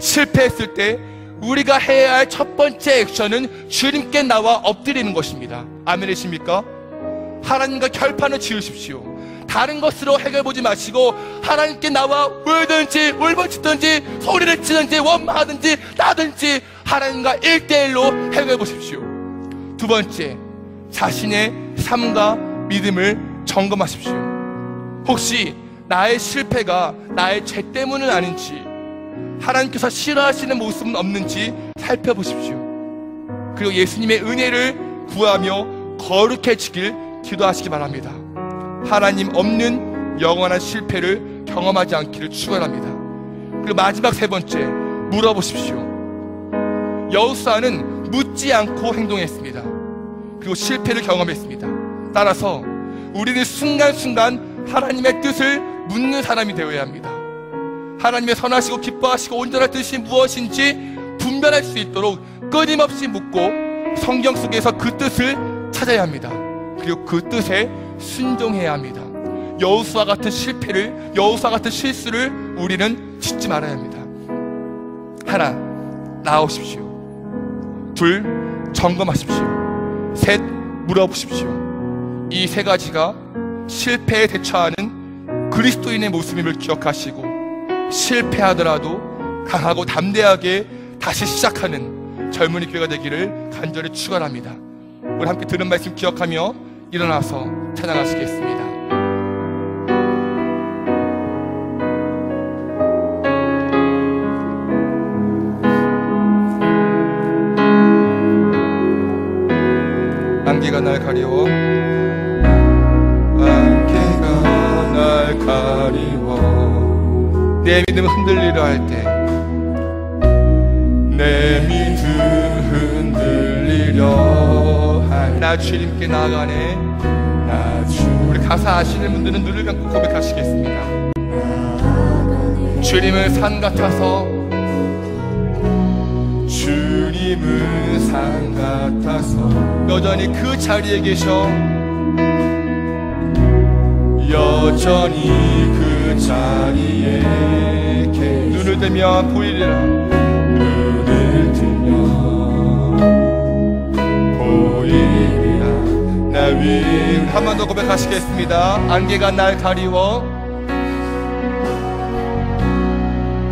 실패했을 때 우리가 해야 할 첫 번째 액션은 주님께 나와 엎드리는 것입니다. 아멘이십니까? 하나님과 결판을 지으십시오. 다른 것으로 해결보지 마시고 하나님께 나와 울든지 울부짖든지 소리를 치든지 원망하든지 나든지 하나님과 1대1로 해결해보십시오. 두 번째, 자신의 삶과 믿음을 점검하십시오. 혹시 나의 실패가 나의 죄 때문은 아닌지, 하나님께서 싫어하시는 모습은 없는지 살펴보십시오. 그리고 예수님의 은혜를 구하며 거룩해지길 기도하시기 바랍니다. 하나님 없는 영원한 실패를 경험하지 않기를 축원합니다. 그리고 마지막 세 번째, 물어보십시오. 여호수아는 묻지 않고 행동했습니다. 그리고 실패를 경험했습니다. 따라서 우리는 순간순간 하나님의 뜻을 묻는 사람이 되어야 합니다. 하나님의 선하시고 기뻐하시고 온전한 뜻이 무엇인지 분별할 수 있도록 끊임없이 묻고 성경 속에서 그 뜻을 찾아야 합니다. 그리고 그 뜻에 순종해야 합니다. 여호수아 같은 실패를, 여호수아 같은 실수를 우리는 짓지 말아야 합니다. 하나, 나오십시오. 둘, 점검하십시오. 셋, 물어보십시오. 이 세 가지가 실패에 대처하는 그리스도인의 모습임을 기억하시고, 실패하더라도 강하고 담대하게 다시 시작하는 젊은이 교회가 되기를 간절히 축원합니다. 우리 함께 들은 말씀 기억하며 일어나서 찬양하시겠습니다. 안개가 날 가리워, 안개가 날 가리워, 내 믿음 흔들리려 할 때, 내 믿음 흔들리려 할 나 주님께 나아가네. 우리 가사 아시는 분들은 눈을 감고 고백하시겠습니다. 주님은 산 같아서, 주님은 산 같아서 여전히 그 자리에 계셔, 여전히 그 자리에 계셔. 눈을 뜨면 보이리라, 눈을 뜨면 보이리라 나 위. 한 번 더 고백하시겠습니다. 안개가 날 가리워,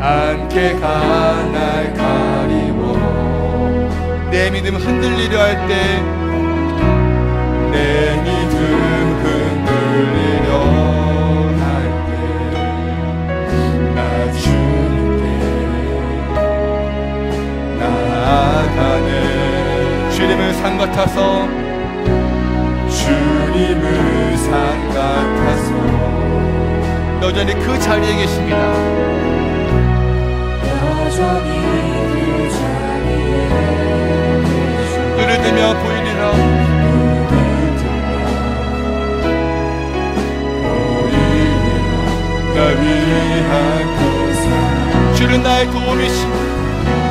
안개가 날 가리워, 내 믿음 흔들리려 할 때, 내 믿음 흔들리려 할 때, 나 주님께 나아가네. 주님은 산 같아서, 주님은 산 같아서 여전히 그 자리에 계십니다. 여전히 그 자리에 계십니다. 눈을 뜨면 보이리라, 나 위한 그 사랑. 주는 나의 도움이시오,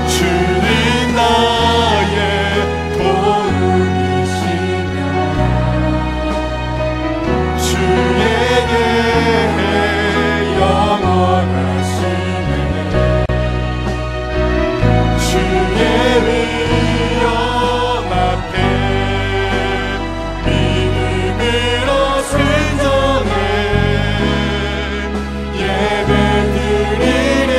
주는 나의 도움이시며 주에게 영원하시네. 주의 위엄 앞에 믿음으로 순종해 예배드리리.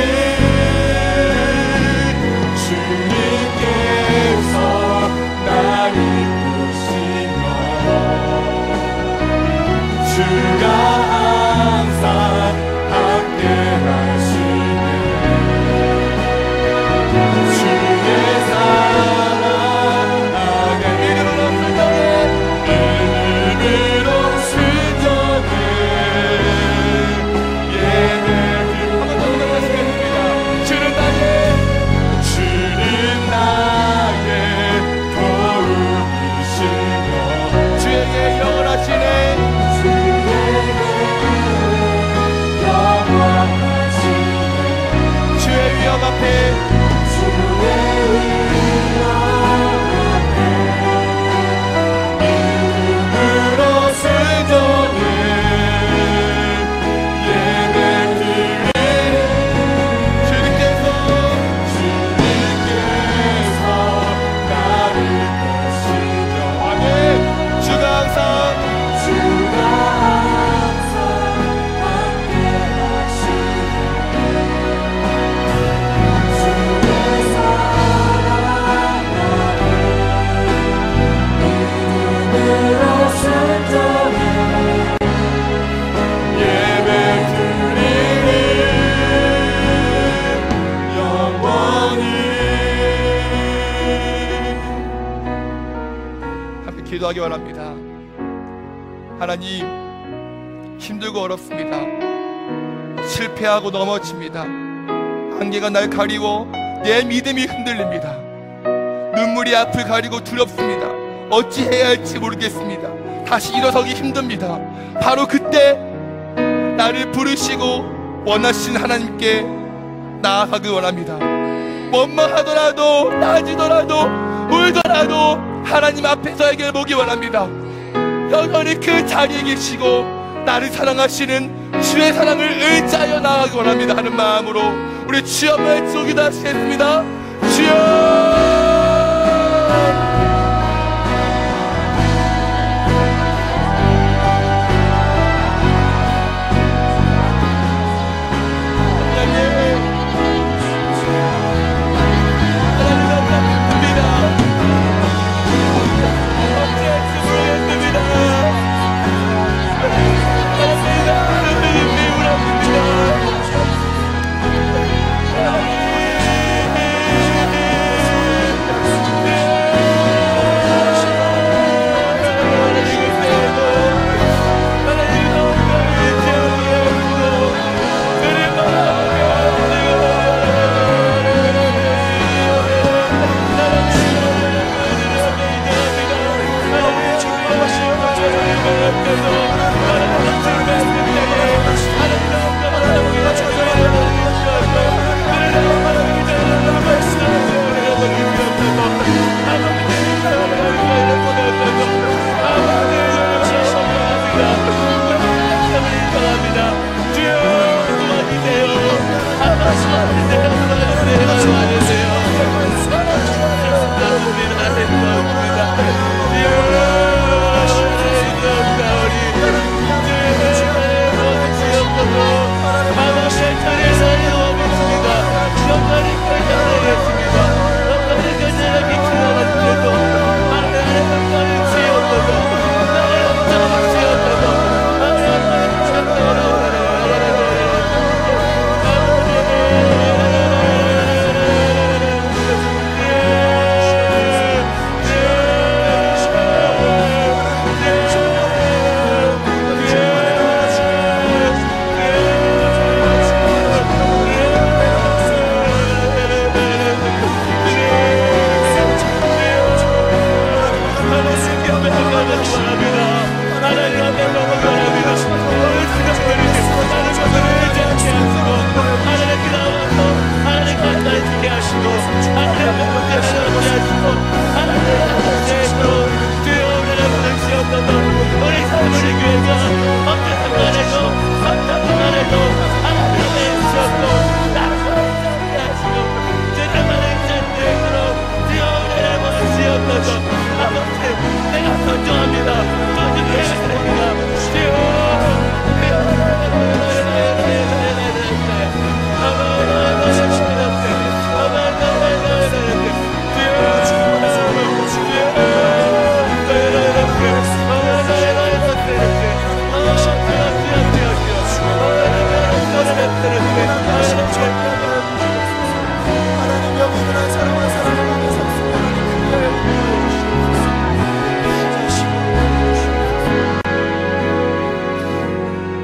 앞에 기도하기 원합니다. 하나님, 힘들고 어렵습니다. 실패하고 넘어집니다. 안개가 날 가리고 내 믿음이 흔들립니다. 눈물이 앞을 가리고 두렵습니다. 어찌해야 할지 모르겠습니다. 다시 일어서기 힘듭니다. 바로 그때 나를 부르시고 원하신 하나님께 나아가길 원합니다. 원망하더라도 따지더라도 울더라도 하나님 앞에 서에게 보기 원합니다. 여전히 그 자리에 계시고 나를 사랑하시는 주의 사랑을 의지하여 나아가기 원합니다 하는 마음으로 우리 주여 외치고 기도하시겠습니다. 주여!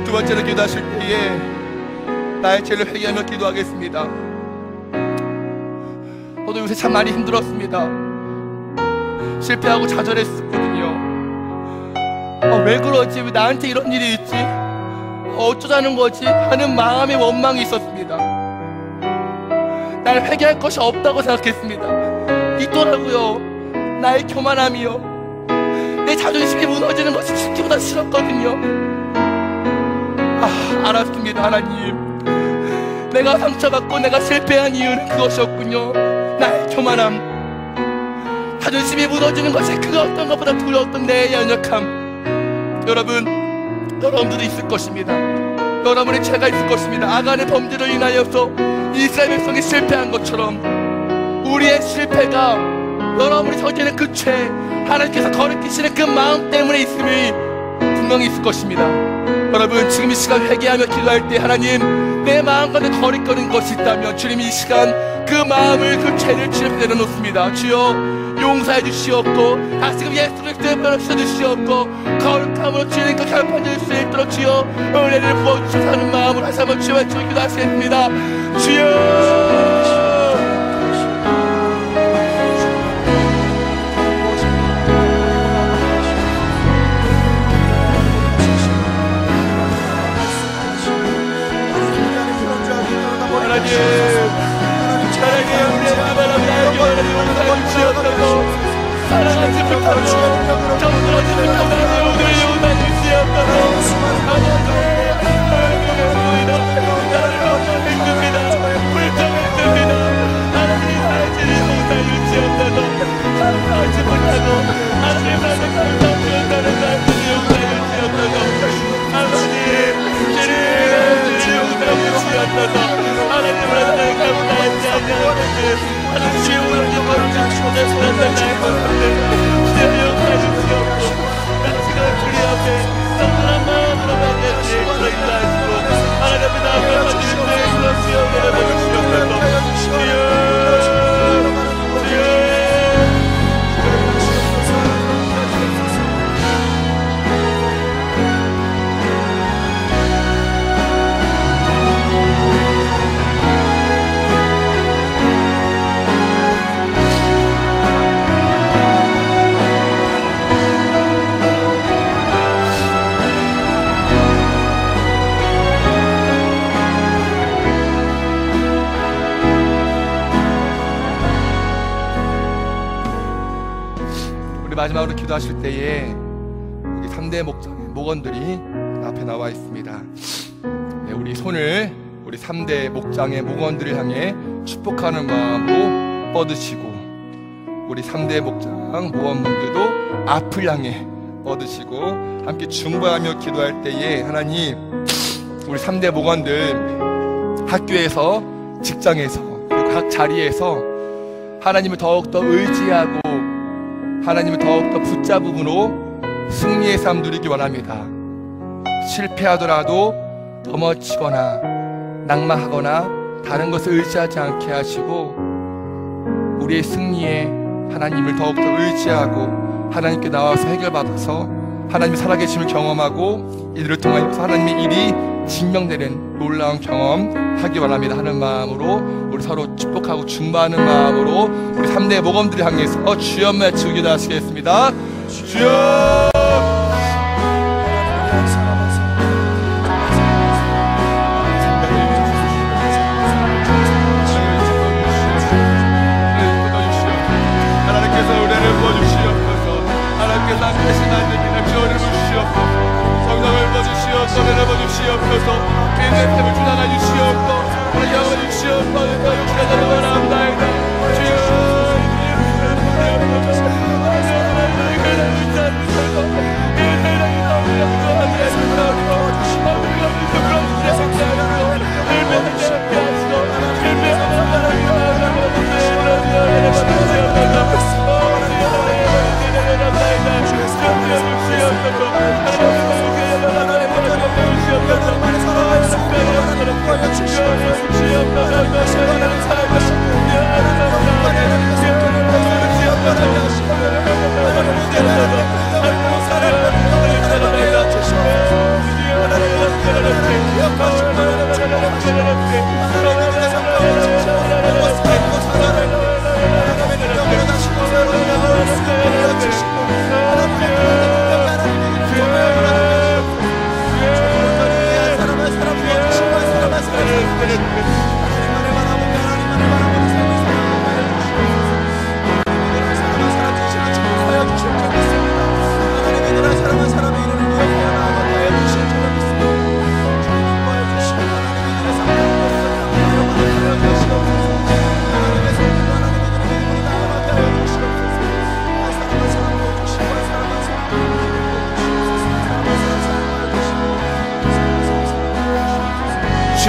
두 번째로 기도하실 때에 나의 죄를 회개하며 기도하겠습니다. 저도 요새 참 많이 힘들었습니다. 실패하고 좌절했었거든요. 왜 그러지? 왜 나한테 이런 일이 있지? 어쩌자는 거지? 하는 마음의 원망이 있었습니다. 날 회개할 것이 없다고 생각했습니다. 있더라고요. 나의 교만함이요, 내 자존심이 무너지는 것이 죽기보다 싫었거든요. 알았습니다. 하나님, 내가 상처받고 내가 실패한 이유는 그것이었군요. 나의 교만함, 자존심이 무너지는 것이 그 어떤 것보다 두려웠던 내 연약함. 여러분들도 있을 것입니다. 여러분의 죄가 있을 것입니다. 아간의 범죄로 인하여서 이스라엘 백성이 실패한 것처럼 우리의 실패가, 여러분이 저지르는 그 죄, 하나님께서 거리끼시는 그 마음 때문에 있음이 분명히 있을 것입니다. 여러분, 지금 이 시간 회개하며 기도할 때 하나님, 내 마음 가운데 거리거리는 것이 있다면 주님이 이 시간 그 마음을, 그 죄를 주님 앞에 내려놓습니다. 주여, 용서해 주시옵고 다시금 예수 그리스도의 변호 주시옵고 거룩함으로 주님과 결판될 수 있도록 주여 은혜를 부어주셔서 하는 마음으로 다시 한번 주여 외쳐 기도하시겠습니다. 주여 사랑하지 못하고 정들어지 못하고 오늘 용서해 주시옵소서. 불평했습니다. 하나님 사랑지를 용서해 주시옵소서. 사랑하지 못하고 하나님 사랑지를 용서해 주시옵소서. 하나님 지를 용서해 주시옵소서. 하나님을 사랑해 감사하지 않는 하나님 지옥을 영원히 주시옵소서. 마지막으로 기도하실 때에 여기 3대 목원들이 앞에 나와 있습니다. 네, 우리 손을 우리 3대 목장의 목원들을 향해 축복하는 마음으로 뻗으시고 우리 3대 목장 목원분들도 앞을 향해 뻗으시고 함께 중보하며 기도할 때에 하나님 우리 3대 목원들 학교에서 직장에서 그리고 각 자리에서 하나님을 더욱더 의지하고 하나님을 더욱더 붙잡음으로 승리의 삶 누리기 원합니다. 실패하더라도 넘어지거나 낙마하거나 다른 것을 의지하지 않게 하시고 우리의 승리에 하나님을 더욱더 의지하고 하나님께 나와서 해결받아서 하나님이 살아계심을 경험하고 이들을 통하여서 하나님의 일이 증명되는 놀라운 경험 하기 원합니다 하는 마음으로 우리 서로 축복하고 중보하는 마음으로 우리 3대 모범들을 향해서 주여 외치고 기도하시겠습니다. 주여 하나님께서 은혜를 부어주시옵소서. 하나님께서 함께하신 하나님의 교훈을 부으시옵소서. 성령을 부어주시옵소서. 은혜를 부어주시옵소서. 개인의 삶을 주장해 주시옵소서. 우리 영원히 주시옵소서. 육신을 원합니다. 주여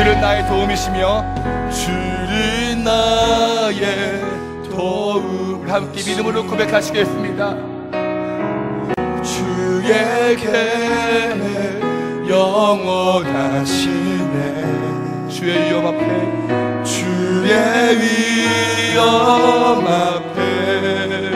주는 나의 도움이시며 주는 나의 도움. 함께 믿음으로 고백하시겠습니다. 주에게 영원하시네. 주의 위엄 앞에 주의 위엄 앞에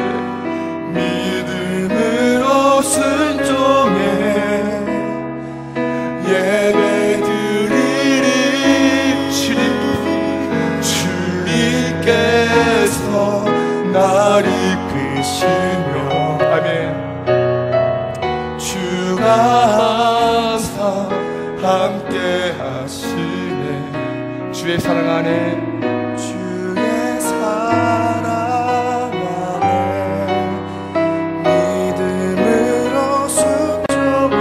주의 사랑 안에 주의 사랑 안에 믿음으로 순종해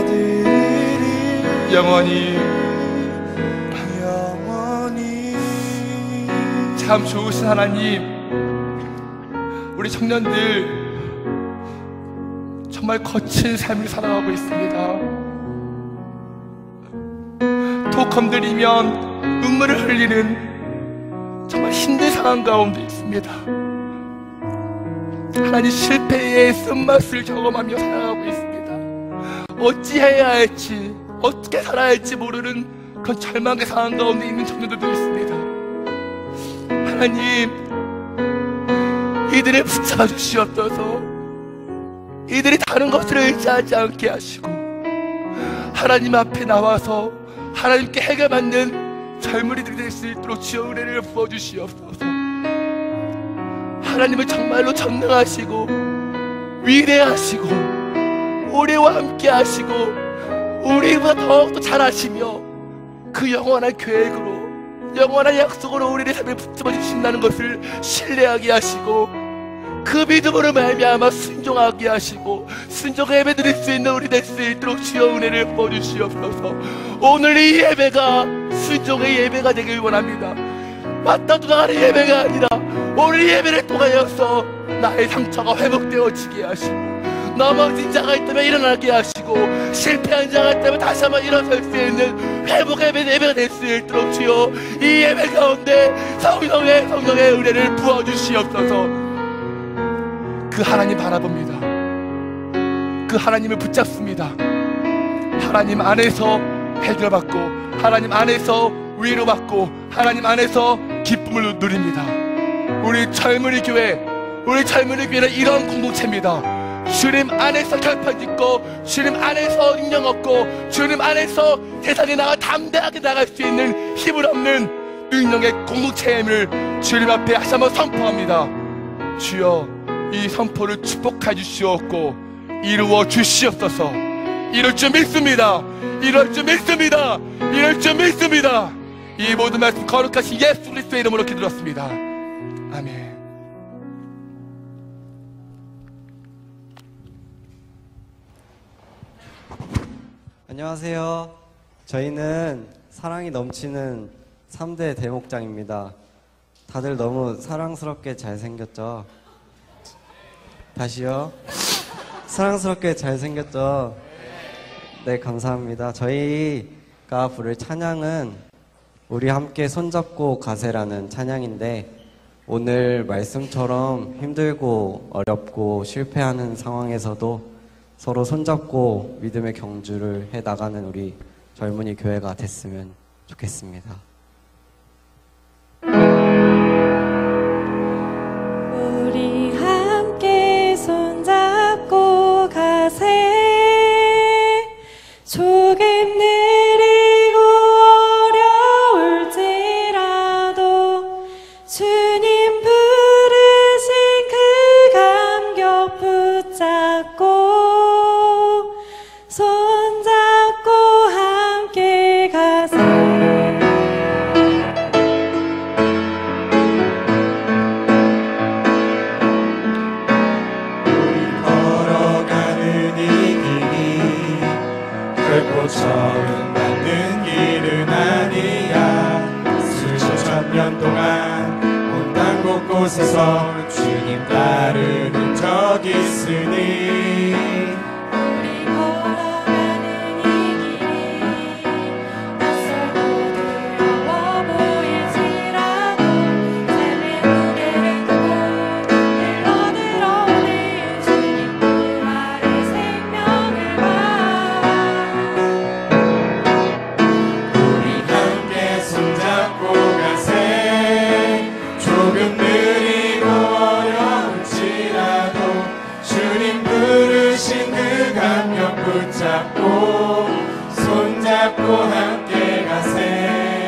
예배드리리 영원히 참 좋으신 하나님, 우리 청년들 정말 거친 삶을 살아가고 있습니다. 톡 건드리면 눈물을 흘리는 정말 힘든 상황 가운데 있습니다. 하나님, 실패의 쓴맛을 경험하며 살아가고 있습니다. 어찌해야 할지, 어떻게 살아야 할지 모르는 그런 절망의 상황 가운데 있는 청년들도 있습니다. 하나님, 이들을 붙잡아 주시옵소서. 이들이 다른 것을 의지하지 않게 하시고 하나님 앞에 나와서 하나님께 해결받는 젊은이들이 될 수 있도록 주여 은혜를 부어주시옵소서. 하나님은 정말로 전능하시고 위대하시고 우리와 함께 하시고 우리보다 더욱더 잘하시며 그 영원한 계획으로, 영원한 약속으로 우리의 삶에 붙잡아 주신다는 것을 신뢰하게 하시고 그 믿음으로 말미암아 순종하게 하시고 순종의 예배 드릴 수 있는 우리 될 수 있도록 주여 은혜를 부어주시옵소서. 오늘 이 예배가 순종의 예배가 되길 원합니다. 왔다 도나가는 예배가 아니라 오늘 이 예배를 통하여서 나의 상처가 회복되어지게 하시고 넘어진 자가 있다면 일어나게 하시고 실패한 자가 있다면 다시 한번 일어설 수 있는 회복의 예배가 될 수 있도록 주여 이 예배 가운데 성령의 은혜를 부어주시옵소서. 그 하나님 바라봅니다. 그 하나님을 붙잡습니다. 하나님 안에서 해결받고 하나님 안에서 위로받고 하나님 안에서 기쁨을 누립니다. 우리 젊은이 교회는 이런 공동체입니다. 주님 안에서 결판짓고 주님 안에서 능력 얻고 주님 안에서 세상에 나가 담대하게 나갈 수 있는 힘을 얻는 능력의 공동체임을 주님 앞에 다시 한번 선포합니다. 주여, 이 선포를 축복해 주시옵고 이루어 주시옵소서. 이럴 줄 믿습니다. 이럴 줄 믿습니다. 이럴 줄 믿습니다. 이 모든 말씀 거룩하신 예수 그리스도의 이름으로 기도드렸습니다. 아멘. 안녕하세요. 저희는 사랑이 넘치는 3대 대목장입니다. 다들 너무 사랑스럽게 잘생겼죠? 다시요. 사랑스럽게 잘생겼죠? 네, 감사합니다. 저희가 부를 찬양은 우리 함께 손잡고 가세라는 찬양인데 오늘 말씀처럼 힘들고 어렵고 실패하는 상황에서도 서로 손잡고 믿음의 경주를 해나가는 우리 젊은이 교회가 됐으면 좋겠습니다. 우리 함께 손잡고 가세. 조금 느리고 어려울지라도 주님 부르신 그 감격 붙잡고 손잡고 함께 가세. 처음 맞는 길은 아니야. 수천 년 동안 온 땅 곳곳에서 주님 따르는 적 있으니 우리 걸어가는 이 길이 낯설고 두려워 보일지라도 삶의 무게를 끄고 흘러들어오는 주님 그 아래 생명을 봐. 손잡고 가세. 조금 느리고 어려울지라도 주님 부르신 그 감격 붙잡고 손잡고 함께 가세.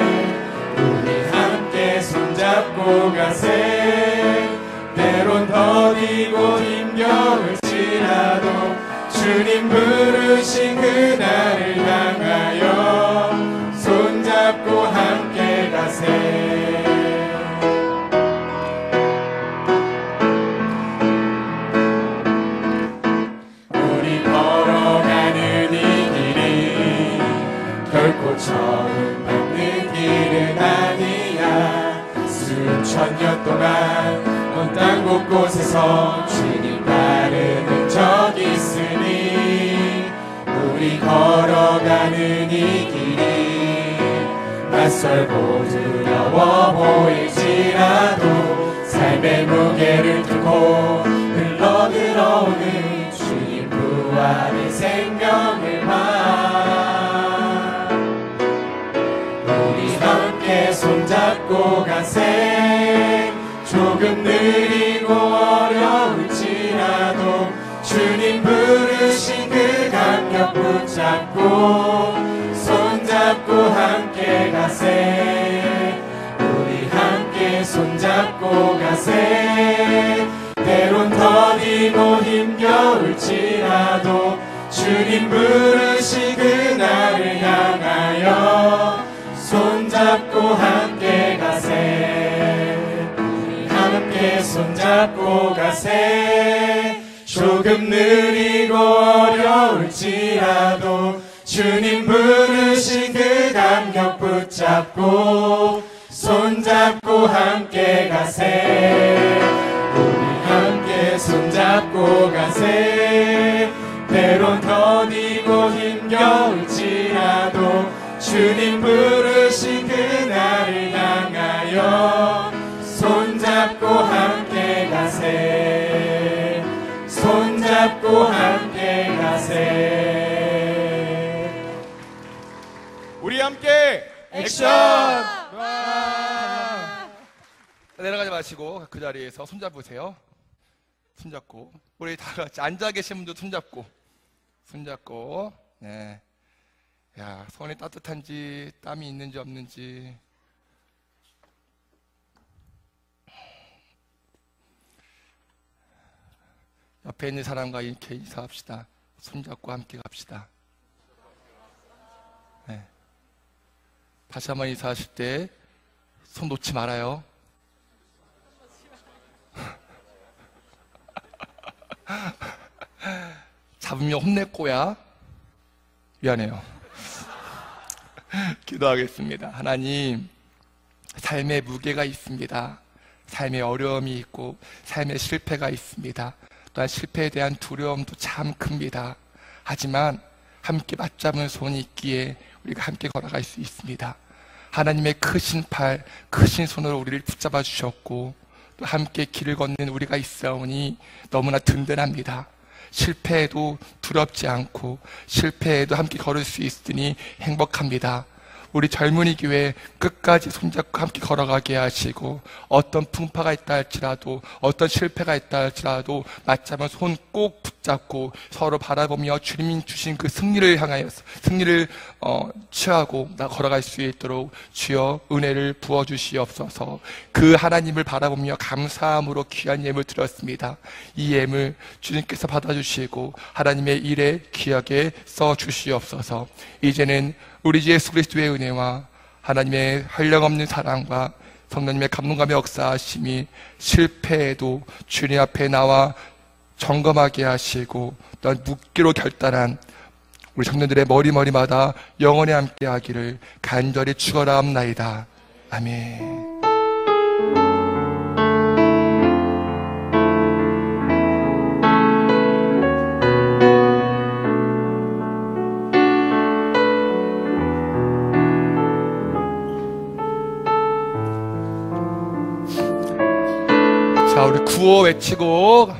우리 함께 손잡고 가세. 때론 더디고 힘겨울지라도 주님 부르신 그날을 향하여 가세 우리 걸어가는 이 길이 결코 처음 밟는 길은 아니야 수천 년 동안 온 땅 곳곳에서 주님 따르는 적 있으니 우리 걸어가는 이 길이 낯설고 두려워 보일지라도 삶의 무게를 뚫고 흘러 들어오는 주님 부활의 생명을 봐 우리 함께 손잡고 가세 조금 느리고 어려울지라도 주님 부르신 그 감격 붙잡고 손잡고 함께 가세 우리 함께 손잡고 가세 때론 더디고 힘겨울지라도 주님 부르신 그날을 향하여 손잡고 함께 가세 우리 함께 손잡고 가세 조금 느리고 어려울지라도 주님 부르신 그 감격 붙잡고 손잡고 함께 가세 우리 함께 손잡고 가세 때론 더디고 힘겨울지라도 주님 부르신 그날을 향하여 손잡고 함께 가세 손잡고 함께 가세 우리 함께 액션! 내려가지 마시고 그 자리에서 손잡으세요. 손잡고 우리 다 같이 앉아 계신 분도 손잡고 네. 야, 손이 따뜻한지 땀이 있는지 없는지 옆에 있는 사람과 이렇게 인사합시다. 손잡고 함께 갑시다. 네. 다시 한번 인사하실 때 손 놓지 말아요. 잡으면 혼낼 거야. 미안해요. 기도하겠습니다. 하나님, 삶의 무게가 있습니다. 삶의 어려움이 있고 삶의 실패가 있습니다. 또한 실패에 대한 두려움도 참 큽니다. 하지만 함께 맞잡은 손이 있기에 우리가 함께 걸어갈 수 있습니다. 하나님의 크신 팔, 크신 손으로 우리를 붙잡아 주셨고 또 함께 길을 걷는 우리가 있사오니 너무나 든든합니다. 실패해도 두렵지 않고 실패해도 함께 걸을 수 있으니 행복합니다. 우리 젊은이 교회 끝까지 손잡고 함께 걸어가게 하시고 어떤 풍파가 있다 할지라도 어떤 실패가 있다 할지라도 맞잡은 손 꼭 붙잡고 서로 바라보며 주님이 주신 그 승리를 향하여 승리를 취하고 걸어갈 수 있도록 주여 은혜를 부어주시옵소서. 그 하나님을 바라보며 감사함으로 귀한 예물 드렸습니다. 이 예물 주님께서 받아주시고 하나님의 일에 귀하게 써주시옵소서. 이제는 우리 주 예수 그리스도의 은혜와 하나님의 한량없는 사랑과 성령님의 감동감의 역사하심이 실패해도 주님 앞에 나와 점검하게 하시고 또한 묻기로 결단한 우리 청년들의 머리마다 영원히 함께 하기를 간절히 축원하옵나이다. 아멘. 자, 우리 구호 외치고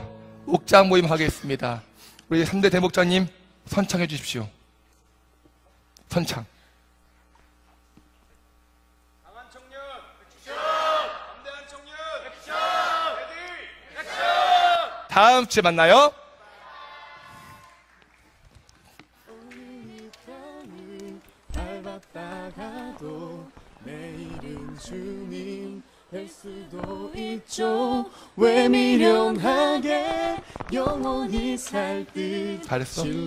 목장 모임 하겠습니다. 우리 3대 대목장님 선창해 주십시오. 선창. 강한 청년 액션! 담대한 청년 액션! 레디 액션! 다음 주에 만나요. 밟았다가도 내일은 주님 할 수도 있죠. 왜 미련하게 영원히 살 듯 잘했어.